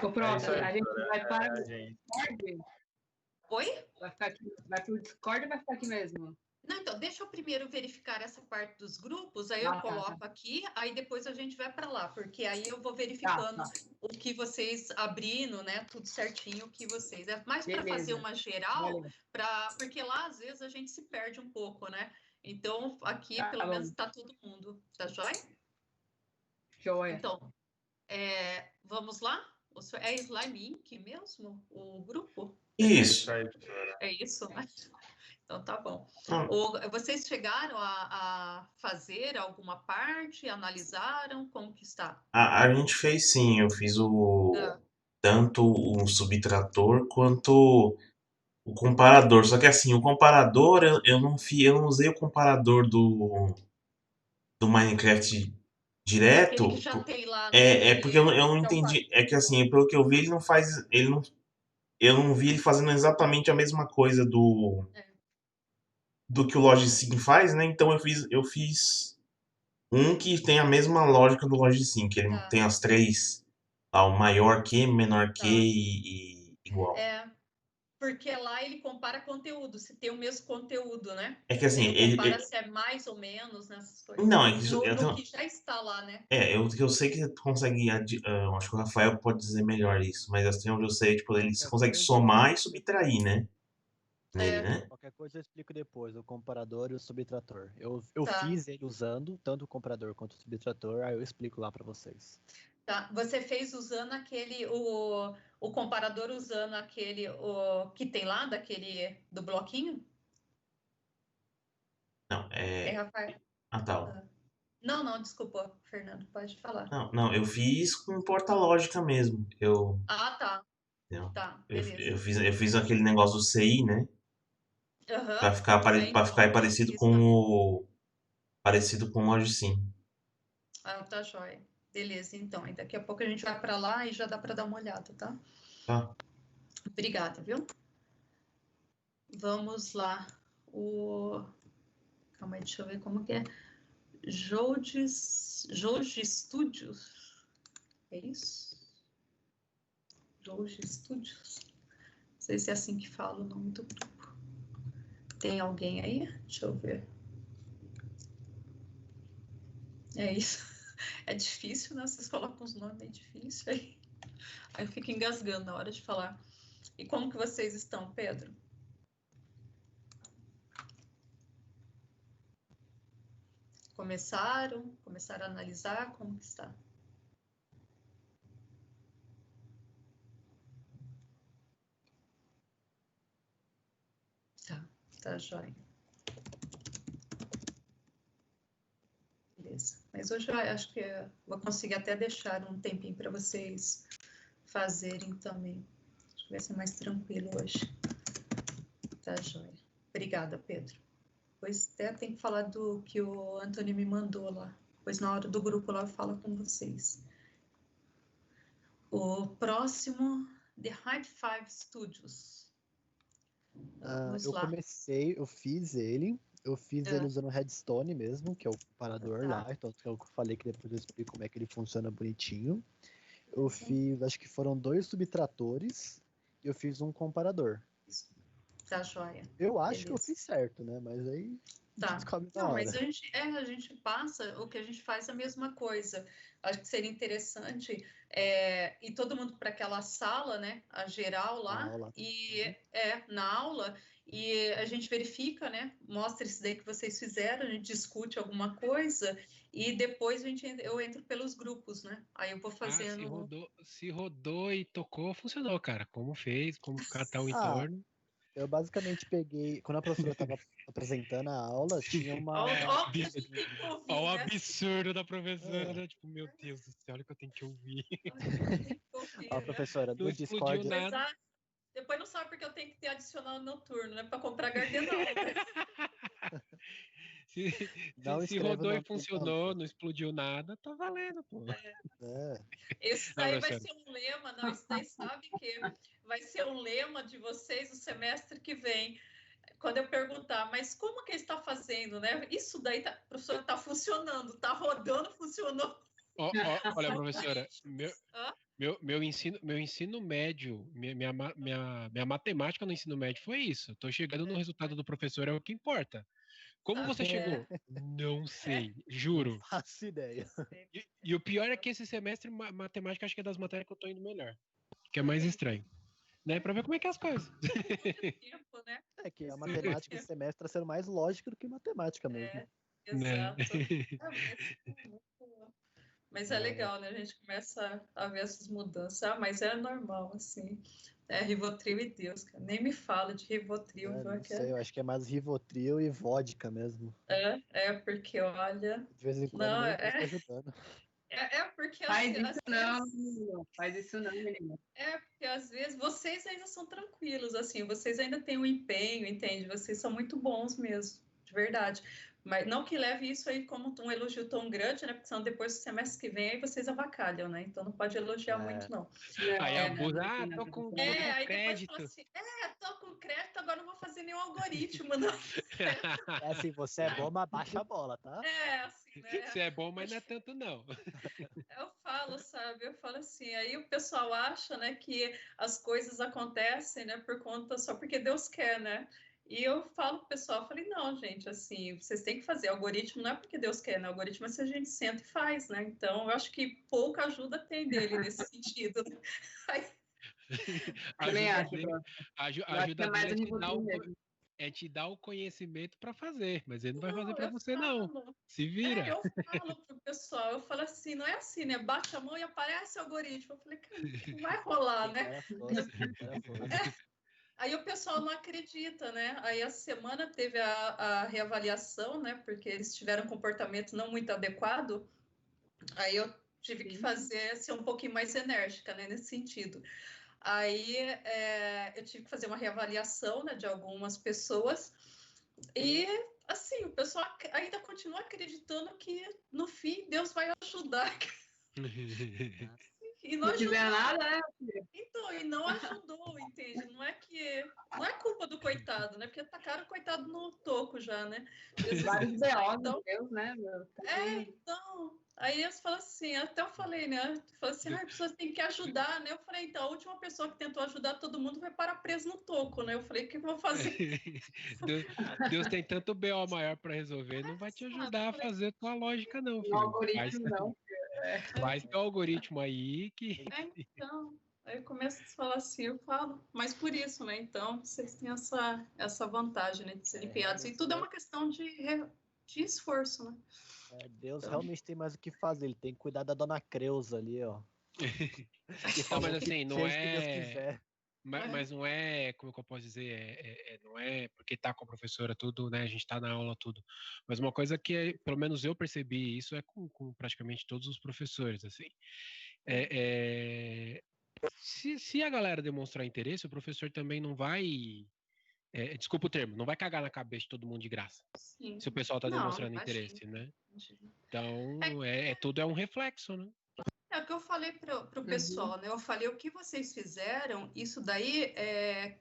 Ô, pronto, a gente vai para o Discord? Oi? Vai para o Discord ou vai ficar aqui mesmo? Não, então, deixa eu primeiro verificar essa parte dos grupos, aí eu coloco aqui, aí depois a gente vai para lá, porque aí eu vou verificando o que vocês abrindo, né, tudo certinho, o que vocês... É mais para fazer uma geral, porque lá, às vezes, a gente se perde um pouco, né? Então, aqui, pelo menos, está todo mundo. Tá joia? Joia. Então, vamos lá? É Slime Inc. mesmo, o grupo? Isso. É isso, né? Então, tá bom. Vocês chegaram a fazer alguma parte? Analisaram? Como que está? A gente fez sim, eu fiz tanto o subtrator quanto o comparador. Só que assim, o comparador, eu não usei o comparador do Minecraft direto. Aquele que já tem lá, porque eu não entendi. É que assim, pelo que eu vi, ele não faz. Eu não vi ele fazendo exatamente a mesma coisa do que o Logisim faz, né? Então eu fiz um que tem a mesma lógica do Logisim, que ele tem as três, o maior que, menor que e igual. porque lá ele compara conteúdo, se tem o mesmo conteúdo, né? É que assim, Ele compara se é mais ou menos nessas coisas. Não, é que isso, No que já está lá, né? eu sei que tu consegue. Acho que o Rafael pode dizer melhor isso, mas assim, onde eu sei, tipo, você consegue somar e subtrair, né? Nele, né? Qualquer coisa eu explico depois, o comparador e o subtrator. Eu Tá. fiz ele usando tanto o comparador quanto o subtrator, aí eu explico lá para vocês. Tá. Você fez usando o comparador usando o que tem lá, do bloquinho? Não, Rafael? tá. Não, desculpa, Fernando, pode falar. Não, eu fiz com porta-lógica mesmo. Tá. Entendeu? Tá, beleza. Eu fiz aquele negócio do CI, né? Pra ficar parecido isso com também. o Logicim. Tá jóia. Beleza, então. E daqui a pouco a gente vai para lá e já dá para dar uma olhada, tá? Tá. Obrigada, viu? Vamos lá. Calma aí, deixa eu ver como que é. Joji Studios. É isso? Joji Studios. Não sei se é assim que fala o nome do grupo. Tem alguém aí? Deixa eu ver. É isso. É difícil, né? Vocês colocam os nomes bem difíceis aí. Aí eu fico engasgando na hora de falar. E como que vocês estão, Pedro? Começaram a analisar? Como que está? Tá jóia. Beleza. Mas hoje eu acho que eu vou conseguir até deixar um tempinho para vocês fazerem também. Acho que vai ser mais tranquilo hoje. Tá jóia. Obrigada, Pedro. Pois até tem que falar do que o Antônio me mandou lá. Pois na hora do grupo lá eu falo com vocês. O próximo, The High Five Studios. Vamos lá. Eu fiz ele usando Redstone mesmo, que é o comparador lá, então eu falei que depois eu explico como é que ele funciona bonitinho. Eu fiz, acho que foram 2 subtratores e eu fiz um comparador. Tá joia. Eu acho que eu fiz certo, né? Mas aí descobre na hora. Mas a gente passa, o que a gente faz é a mesma coisa. Acho que seria interessante ir todo mundo para aquela sala, né? A geral lá, na aula, e a gente verifica, né? Mostra isso daí que vocês fizeram, a gente discute alguma coisa e depois eu entro pelos grupos, né? Aí eu vou fazendo. Se rodou e tocou, funcionou, cara. Como fez, como catar o entorno. Eu basicamente peguei, quando a professora estava apresentando a aula, tinha uma... Olha o absurdo da professora, tipo, meu Deus do céu, olha que eu tenho que ouvir. A professora do Discord... Nada. Depois não sabe porque eu tenho que ter adicional noturno, né, para comprar gardenal. Se rodou e funcionou, não explodiu nada, tá valendo, pô. Isso daí vai ser um lema, não, isso daí sabe que vai ser um lema de vocês no semestre que vem. Quando eu perguntar, mas como que ele está fazendo, né? Isso daí, professor, está funcionando, está rodando, funcionou. Olha, professora, meu ensino médio, minha matemática no ensino médio foi isso. Estou chegando no resultado do professor, é o que importa. Como você chegou? Não sei, juro. Não faço ideia. E o pior é que esse semestre, matemática, acho que é das matérias que eu tô indo melhor. Que é mais estranho. Né? Pra ver como é que é as coisas. Tempo, né? É que a matemática esse semestre está sendo mais lógica do que matemática mesmo. Exato. Mas é legal, né? A gente começa a ver essas mudanças. Mas é normal, assim. Rivotril e Deus, cara. Nem me fala de Rivotril. Não sei, eu acho que é mais Rivotril e vodka mesmo. Porque, olha... De vez em quando não tá ajudando. Porque... Faz isso não, menina. Porque às vezes vocês ainda são tranquilos, assim. Vocês ainda têm um empenho, entende? Vocês são muito bons mesmo, de verdade. Mas não que leve isso aí como um elogio tão grande, né? Porque senão depois do semestre que vem aí vocês avacalham, né? Então não pode elogiar muito, não. Aí abusa, tô com crédito. Depois assim, tô com crédito, agora não vou fazer nenhum algoritmo, não. É assim, você é bom, mas baixa a bola, tá? Assim, né? Você é bom, mas não é tanto, não. Eu falo, sabe? Eu falo assim, aí o pessoal acha, né, que as coisas acontecem, né, por conta só porque Deus quer, né? E eu falo pro pessoal, falei, não, gente, assim, vocês têm que fazer. Algoritmo não é porque Deus quer, né? Algoritmo é se a gente senta e faz, né? Então, eu acho que pouca ajuda tem dele nesse sentido. Aí... Também Ajuda acho, dele, acho que ajuda é mais dele a nível dele mesmo. é te dar o conhecimento para fazer, mas ele não vai fazer Não, para eu você, não. falo. Se vira. Eu falo pro pessoal, eu falo assim, não é assim, né? Bate a mão e aparece o algoritmo. Eu falei, cara, não vai rolar, né? Cara força. Aí o pessoal não acredita, né? Aí a semana teve a reavaliação, né? Porque eles tiveram um comportamento não muito adequado. Aí eu tive que fazer, ser um pouquinho mais enérgica, né? Nesse sentido. Aí eu tive que fazer uma reavaliação, né, de algumas pessoas. E, assim, o pessoal ainda continua acreditando que, no fim, Deus vai ajudar. E não ajudou. Nada, né? Então, e não ajudou, entende? Não é culpa do coitado, né? Porque tacaram o coitado no toco já, né? Vários B.O., então, Deus, né? Então, aí eles falam assim, até eu falei, né? Falei assim, as pessoas têm que ajudar, né? Eu falei, então, a última pessoa que tentou ajudar todo mundo vai parar preso no toco, né? Eu falei, o que eu vou fazer? Deus tem tanto B.O. maior para resolver, não vai te ajudar a fazer tua lógica, não, filho. O algoritmo, não. Faz teu algoritmo aí que... Então, aí começa a falar assim, eu falo, mas por isso, né? Então, vocês têm essa vantagem, né? De serem criados. E tudo é uma questão de esforço, né? Deus realmente tem mais o que fazer. Ele tem que cuidar da dona Creuza ali, ó. Não, mas assim, não é... Mas não é, como que eu posso dizer, não é porque tá com a professora tudo, né? A gente tá na aula tudo. Mas uma coisa que, pelo menos eu percebi isso, é com praticamente todos os professores, assim. Se a galera demonstrar interesse, o professor também não vai... desculpa o termo, não vai cagar na cabeça de todo mundo de graça. Sim. Se o pessoal tá demonstrando interesse, né? Então, tudo é um reflexo, né? É o que eu falei para o pessoal, né? Eu falei, o que vocês fizeram, isso daí é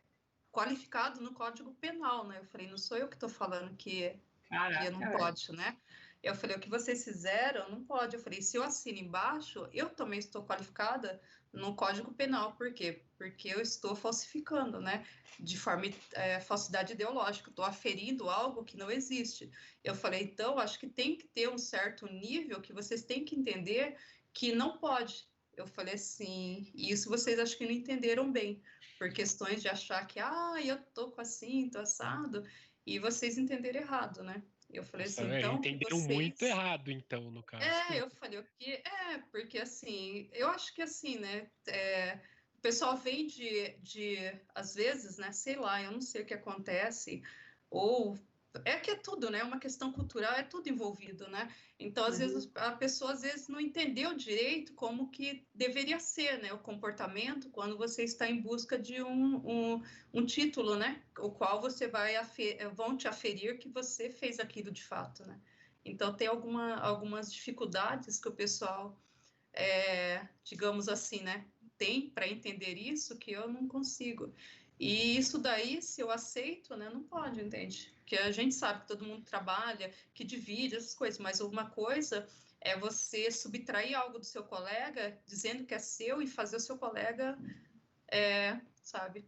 qualificado no Código Penal, né? Eu falei, não sou eu que estou falando que não pode, né? Eu falei, o que vocês fizeram não pode. Eu falei, se eu assino embaixo, eu também estou qualificada no Código Penal. Por quê? Porque eu estou falsificando, né? De forma falsidade ideológica. Estou aferindo algo que não existe. Eu falei, então, acho que tem que ter um certo nível que vocês têm que entender que não pode. Eu falei assim, e isso vocês acho que não entenderam bem, por questões de achar que, eu tô com assim, tô assado, e vocês entenderam errado, né? Eu falei assim, então... Entenderam muito errado, então, no caso. Eu falei o que... porque assim, eu acho que assim, né, o pessoal vem às vezes, né, sei lá, eu não sei o que acontece, ou... que é tudo, né? Uma questão cultural, é tudo envolvido, né? Então, às vezes, a pessoa às vezes não entendeu direito como que deveria ser, né? O comportamento quando você está em busca de um título, né? O qual você vão te aferir que você fez aquilo de fato, né? Então, tem algumas dificuldades que o pessoal, digamos assim, né? Tem para entender isso que eu não consigo. E isso daí, se eu aceito, né, não pode, entende? Porque a gente sabe que todo mundo trabalha, que divide essas coisas, mas uma coisa é você subtrair algo do seu colega, dizendo que é seu, e fazer o seu colega, sabe,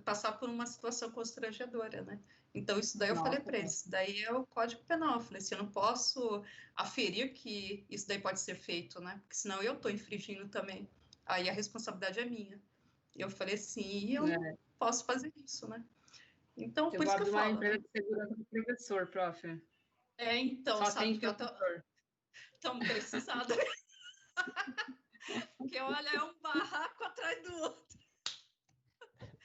passar por uma situação constrangedora, né? Então, isso daí eu falei para eles, isso daí é o Código Penal. Eu falei assim, eu não posso aferir que isso daí pode ser feito, né? Porque senão eu estou infringindo também. Aí a responsabilidade é minha. Eu falei assim, eu não posso fazer isso, né? Então, por isso que eu falo. Uma empresa de segurança do professor, prof. Então, só sabe, tem professor. Estamos precisados. Porque, olha, é um barraco atrás do outro.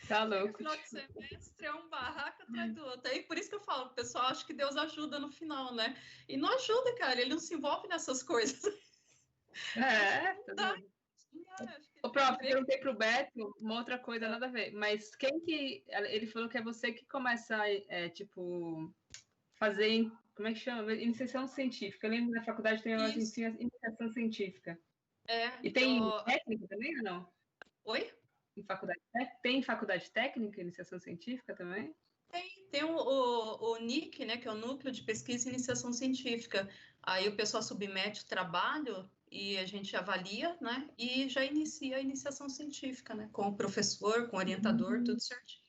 Tá louco. Final de semestre é um barraco atrás do outro. Aí, por isso que eu falo, o pessoal acha que Deus ajuda no final, né? E não ajuda, cara, ele não se envolve nessas coisas. Ô, prof, eu perguntei pro Beto uma outra coisa, nada a ver, mas quem que... Ele falou que é você que começa a, tipo, fazer, como é que chama? Iniciação científica. Eu lembro que na faculdade tem uma iniciação científica. E tem técnica também ou não? Oi? Tem faculdade técnica, iniciação científica também? Tem o NIC, né, que é o Núcleo de Pesquisa e Iniciação Científica. Aí o pessoal submete o trabalho e a gente avalia, né? E já inicia a iniciação científica, né? Com o professor, com o orientador, tudo certinho,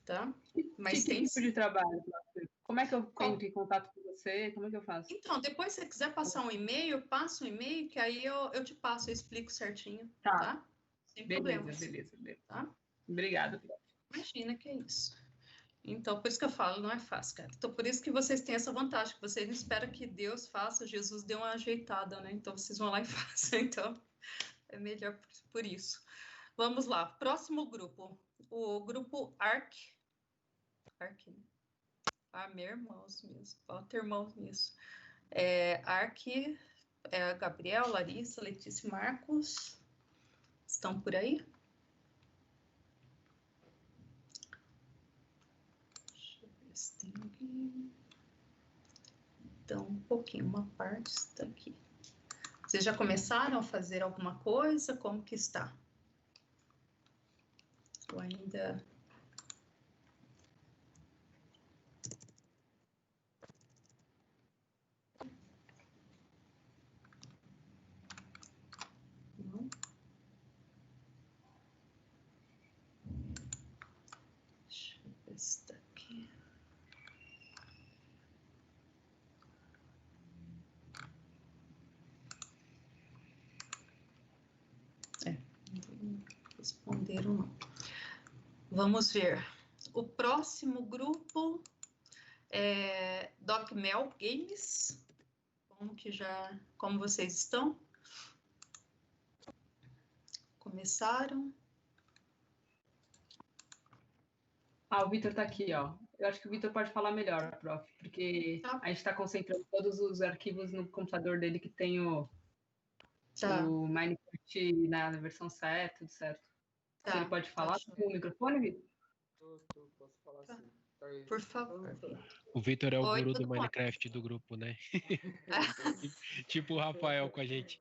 tá? Mas que tipo de trabalho? Como é que eu entro em contato com você? Como é que eu faço? Então, depois se você quiser passar um e-mail, passa um e-mail, que aí eu te passo, eu explico certinho, tá? Sem problemas. Beleza. Tá? Obrigada. Imagina que é isso. Então, por isso que eu falo, não é fácil, cara. Então, por isso que vocês têm essa vantagem, que vocês não esperam que Deus faça, Jesus dê uma ajeitada, né? Então, vocês vão lá e façam. Então, é melhor por isso. Vamos lá. Próximo grupo. O grupo ARC. ARC, né? Ah, meu irmãos mesmo. Falta irmãos nisso. ARC, Gabriel, Larissa, Letícia e Marcos. Estão por aí? Deixa eu ver se tem alguém. Então, um pouquinho, uma parte está aqui. Vocês já começaram a fazer alguma coisa? Como que está? Ou ainda... Não? Deixa eu ver se está aqui. Não responderam não. Vamos ver. O próximo grupo é DocMel Games. Como vocês estão? Começaram? O Vitor está aqui, ó. Eu acho que o Vitor pode falar melhor, prof, porque a gente está concentrando todos os arquivos no computador dele que tem o Minecraft na versão 7, tudo certo. Se ele pode falar com o microfone, Vitor? Posso falar sim. Por favor. O Vitor é o guru do Minecraft do grupo, né? Tipo o Rafael com a gente.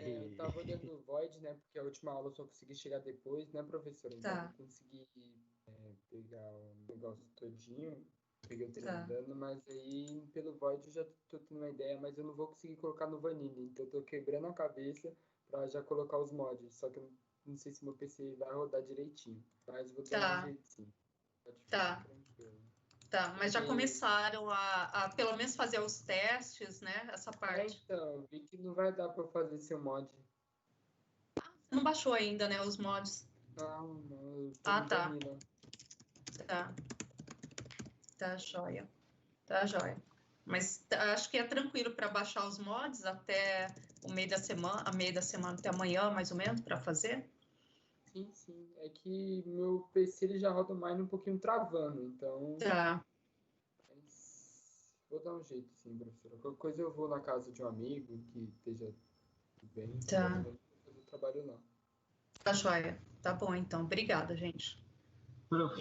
Eu tava olhando o Void, né? Porque a última aula eu só consegui chegar depois, né, professora? Então eu consegui pegar o negócio todinho, peguei o treino andando, mas aí pelo Void eu já tô tendo uma ideia, mas eu não vou conseguir colocar no Vanilla, então eu tô quebrando a cabeça pra já colocar os mods, só que eu não sei se meu PC vai rodar direitinho, mas vou dar um jeito sim. Pode ficar tranquilo. Tá, mas já começaram a pelo menos fazer os testes, né? Essa parte. Então, vi que não vai dar para fazer seu mod. Você não baixou ainda, né, os mods? Não. Tá. Tá joia. Tá joia. Mas acho que é tranquilo para baixar os mods até o meio da semana, até amanhã, mais ou menos, para fazer? Sim. É que meu PC ele já roda o Mine um pouquinho travando, então... Mas vou dar um jeito, sim, professora. Qualquer coisa eu vou na casa de um amigo que esteja bem. Não vou fazer o trabalho, não. Tá joia. Tá bom, então. Obrigada, gente. Prof,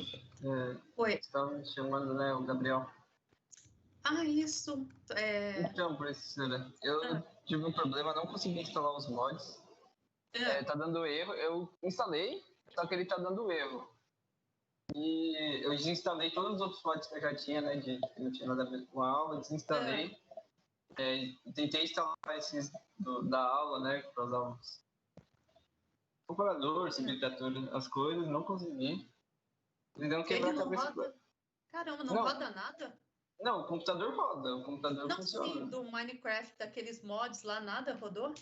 Oi. Você estava me chamando, né, o Gabriel? Isso. Então, professora, eu tive um problema, não consegui instalar os mods. Tá dando erro. Eu instalei, só que ele tá dando erro. E eu desinstalei todos os outros mods que eu já tinha, né, que não tinha nada a ver com a aula, desinstalei. Tentei instalar esses da aula, né, para usar os comparador, subtrator, as coisas, não consegui. Então, Ele não roda? Caramba, não roda nada? Não, o computador roda, o computador funciona. Sim, do Minecraft, daqueles mods lá, nada rodou?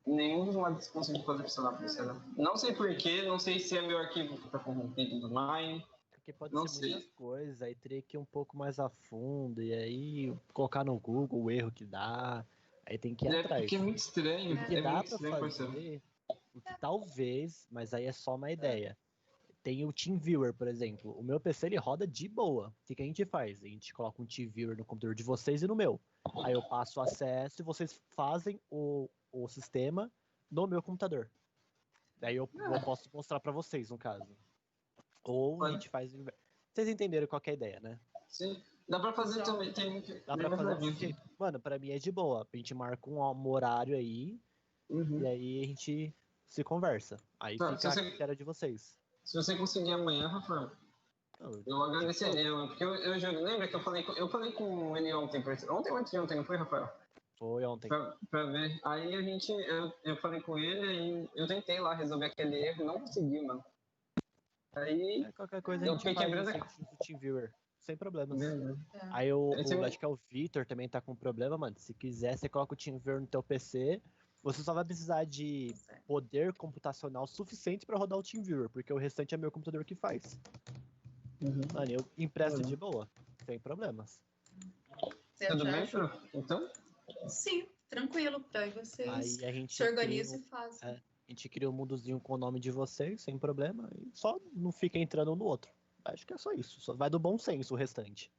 Nenhum dos mods conseguiu fazer funcionar, professora. Não sei porquê, não sei se é meu arquivo que está corrompido do Mine. Porque pode ser muitas coisas, aí teria que ir um pouco mais a fundo, e aí colocar no Google o erro que dá, aí tem que ir atrás. Porque é muito estranho, o que dá pra fazer, o que talvez, mas aí é só uma ideia. Tem o TeamViewer, por exemplo. O meu PC ele roda de boa. O que a gente faz? A gente coloca um TeamViewer no computador de vocês e no meu. Aí eu passo o acesso e vocês fazem o sistema no meu computador. Daí eu posso mostrar pra vocês, no caso. Ou a gente faz... Vocês entenderam qual que é a ideia, né? Sim. Dá pra fazer também. Dá pra fazer desse jeito. Mano, pra mim é de boa. A gente marca um horário aí, e aí a gente se conversa. Aí fica a critério de vocês. Se você conseguir amanhã, Rafael, eu agradeceria, porque eu juro, lembra que eu falei com ele ontem ou antes de ontem, não foi, Rafael? Foi ontem. Pra ver. Aí eu falei com ele e eu tentei lá resolver aquele erro, não consegui, mano. Aí Qualquer coisa a eu gente fiquei faz quebrando no TeamViewer. Sem problemas. É. Aí acho que é o Vitor também tá com problema, mano. Se quiser, você coloca o TeamViewer no teu PC. Você só vai precisar de poder computacional suficiente pra rodar o TeamViewer, porque o restante é meu computador que faz. Mano, eu empresto de boa, sem problemas. Tudo bem, prof? Então? Sim, tranquilo. Daí vocês Aí a gente se organizam e fazem. A gente cria um mundozinho com o nome de vocês, sem problema, e só não fica entrando um no outro. Acho que é só isso. Só vai do bom senso o restante.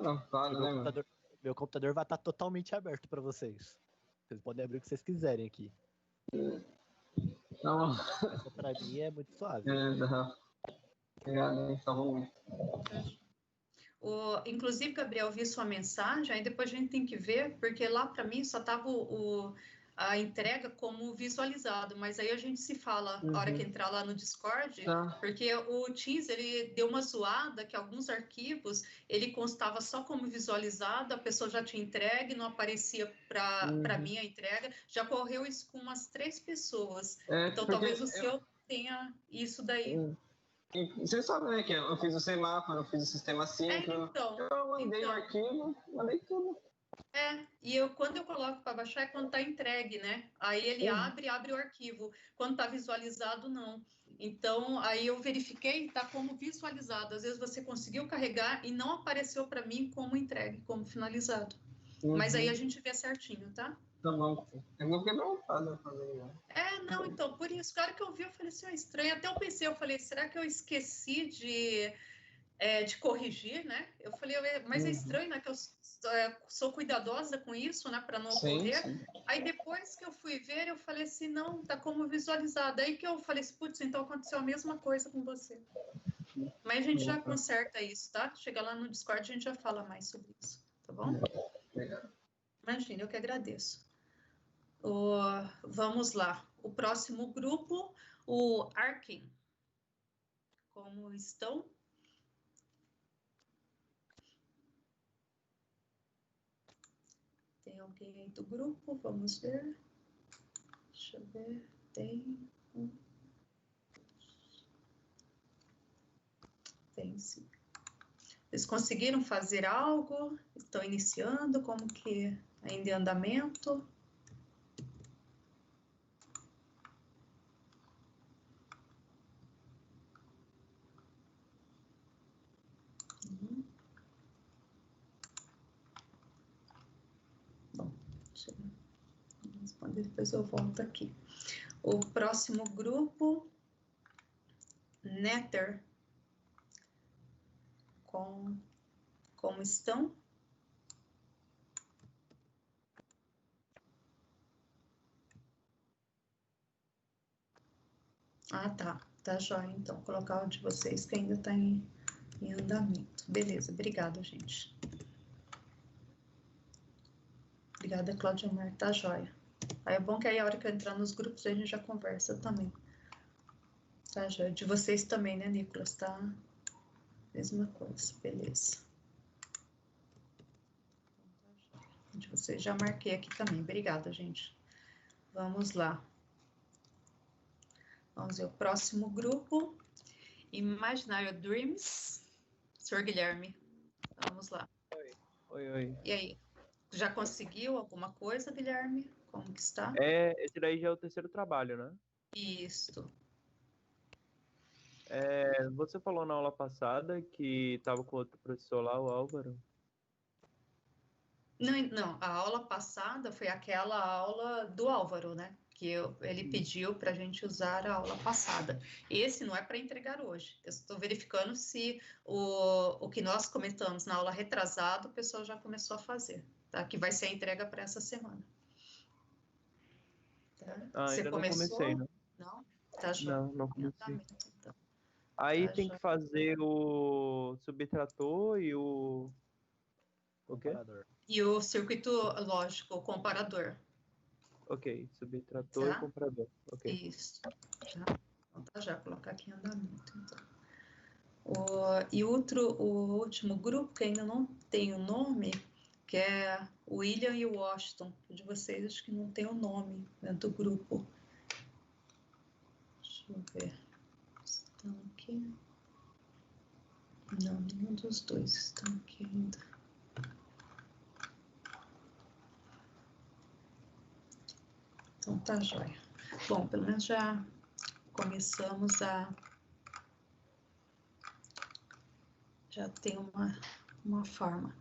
Não, claro, né, meu computador vai estar totalmente aberto pra vocês. Vocês podem abrir o que vocês quiserem aqui. Não. Essa pra mim é muito suave. Obrigado, então. Inclusive, Gabriel, eu vi sua mensagem, aí depois a gente tem que ver, porque lá para mim só estava a entrega como visualizado, mas aí a gente se fala a hora que entrar lá no Discord, porque o Teams, ele deu uma zoada que alguns arquivos, ele constava só como visualizado, a pessoa já tinha entregue, não aparecia para mim a entrega, já ocorreu isso com umas 3 pessoas, então talvez o seu tenha isso daí. Você sabe, né, que eu fiz o semáforo, eu fiz o sistema síncrono, eu mandei o arquivo, mandei tudo. E quando eu coloco para baixar é quando está entregue, né? Aí ele abre o arquivo. Quando está visualizado, não. Então, aí eu verifiquei, está como visualizado. Às vezes você conseguiu carregar e não apareceu para mim como entregue, como finalizado. Mas aí a gente vê certinho, tá? Tá bom. Eu vou quebrar um padrão fazer, né? Não, então, por isso, cara que eu vi, eu falei assim, estranho. Até eu pensei, será que eu esqueci de corrigir, né? Eu falei, mas é estranho, né? Que eu sou cuidadosa com isso, né? Para não ocorrer. Sim. Aí depois que eu fui ver, eu falei assim, não, tá como visualizado. Aí que eu falei assim, putz, então aconteceu a mesma coisa com você. Mas a gente já conserta isso, tá? Chega lá no Discord, a gente já fala mais sobre isso, tá bom? Legal. Imagina, eu que agradeço. Vamos lá. O próximo grupo, o Arkin. Como estão? Tem alguém aí do grupo? Vamos ver. Deixa eu ver. Tem sim. Vocês conseguiram fazer algo? Estão iniciando? Como que ainda em andamento? Bom, deixa eu responder, depois eu volto aqui. O próximo grupo, Nether. Como estão? Tá. Tá jóia. Então, colocar o de vocês que ainda está em andamento. Beleza, obrigada, gente. Obrigada, Cláudia Mar. Tá jóia. Aí é bom que aí a hora que eu entrar nos grupos a gente já conversa também. Tá jóia. De vocês também, né, Nicolas? Tá? Mesma coisa. Beleza. De vocês já marquei aqui também. Obrigada, gente. Vamos lá. Vamos ver o próximo grupo. Imaginary Dreams. Senhor Guilherme, vamos lá. Oi. E aí, já conseguiu alguma coisa, Guilherme? Como que está? Esse daí já é o 3º trabalho, né? Isso. Você falou na aula passada que estava com outro professor lá, o Álvaro. Não, a aula passada foi aquela aula do Álvaro, né? Que ele pediu para a gente usar a aula passada. Esse não é para entregar hoje. Eu estou verificando se o que nós comentamos na aula retrasada, o pessoal já começou a fazer, tá? Que vai ser a entrega para essa semana. Tá? Você ainda começou? Não comecei, né? Não? Tá jóia. Não comecei. Então. Aí tem que fazer o subtrator e o... O quê? Comparador. E o circuito lógico, o comparador. Ok, subtrator e comparador. Ok. Isso. Então, já colocar aqui em andamento. Então. O último grupo, que ainda não tem o nome, que é o William e o Washington. O de vocês acho que não tem o nome dentro do grupo. Deixa eu ver. Estão aqui? Não, nenhum dos dois estão aqui ainda. Então tá jóia. Bom, pelo menos já começamos a... Já tem uma forma.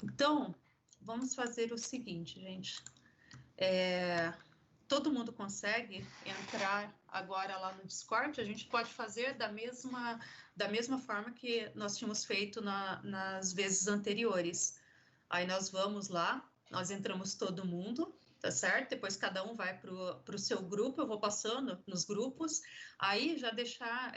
Então, vamos fazer o seguinte, gente. Todo mundo consegue entrar agora lá no Discord? A gente pode fazer da mesma forma que nós tínhamos feito nas vezes anteriores. Aí nós vamos lá, nós entramos todo mundo, tá certo? Depois cada um vai para o seu grupo, eu vou passando nos grupos. Aí já deixar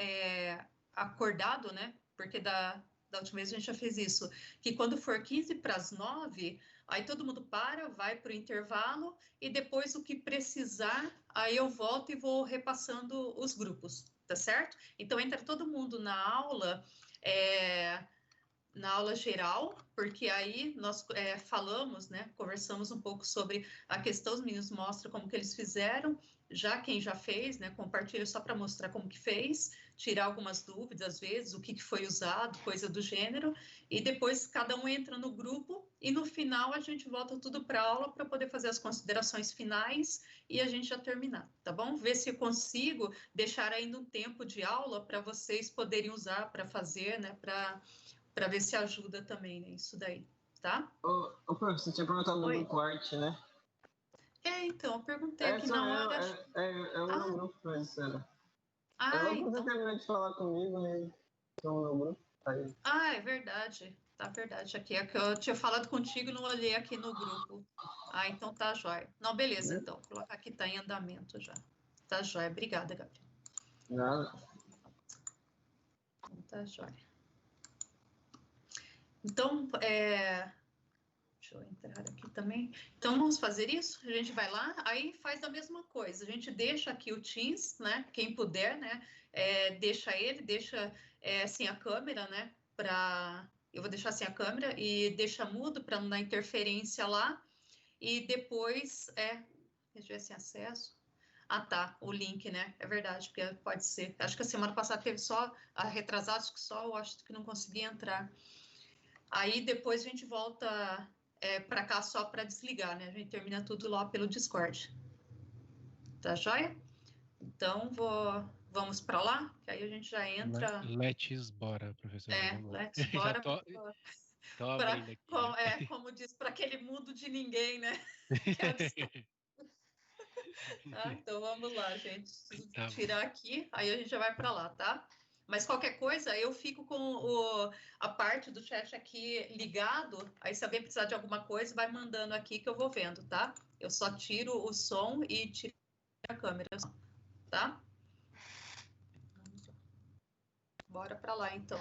acordado, né? Porque da última vez a gente já fez isso, que quando for 15 para as 9, aí todo mundo para, vai para o intervalo, e depois o que precisar, aí eu volto e vou repassando os grupos, tá certo? Então entra todo mundo na aula geral, porque aí nós falamos, né, conversamos um pouco sobre a questão, os meninos mostram como que eles fizeram, já quem já fez, né, compartilha só para mostrar como que fez, tirar algumas dúvidas, às vezes, o que foi usado, coisa do gênero, e depois cada um entra no grupo, e no final a gente volta tudo para a aula para poder fazer as considerações finais e a gente já terminar, tá bom? Ver se eu consigo deixar ainda um tempo de aula para vocês poderem usar para fazer, né, para ver se ajuda também, né, isso daí, tá? Ô, prof, você tinha perguntado do grupo arte, né? Então, eu perguntei aqui na hora. É o meu grupo, professora. Então... Você terminou de falar comigo, né? Então, meu grupo tá aí. É verdade. Tá verdade. Aqui é que eu tinha falado contigo e não olhei aqui no grupo. Então tá jóia. Não, beleza, então. Vou colocar aqui, tá em andamento já. Tá jóia. Obrigada, Gabriel. Nada. Tá jóia. Então, deixa eu entrar aqui também. Então, vamos fazer isso? A gente vai lá, aí faz a mesma coisa. A gente deixa aqui o Teams, né? Quem puder, né? Deixa assim a câmera, né? Eu vou deixar assim a câmera e deixa mudo para não dar interferência lá. E depois, reger sem acesso. Tá, o link, né? É verdade, porque pode ser. Acho que a semana passada teve só, retrasados que só, eu acho que não consegui entrar. Aí depois a gente volta para cá só para desligar, né? A gente termina tudo lá pelo Discord. Tá joia? Então, vamos para lá, que aí a gente já entra... Let's bora, professora. Let's bora. Tô abrindo aqui. Como diz, para aquele mundo de ninguém, né? Então, vamos lá, gente. Tirar aqui, aí a gente já vai para lá, tá? Mas qualquer coisa, eu fico com a parte do chat aqui ligado, aí se alguém precisar de alguma coisa, vai mandando aqui que eu vou vendo, tá? Eu só tiro o som e tiro a câmera, tá? Bora para lá, então.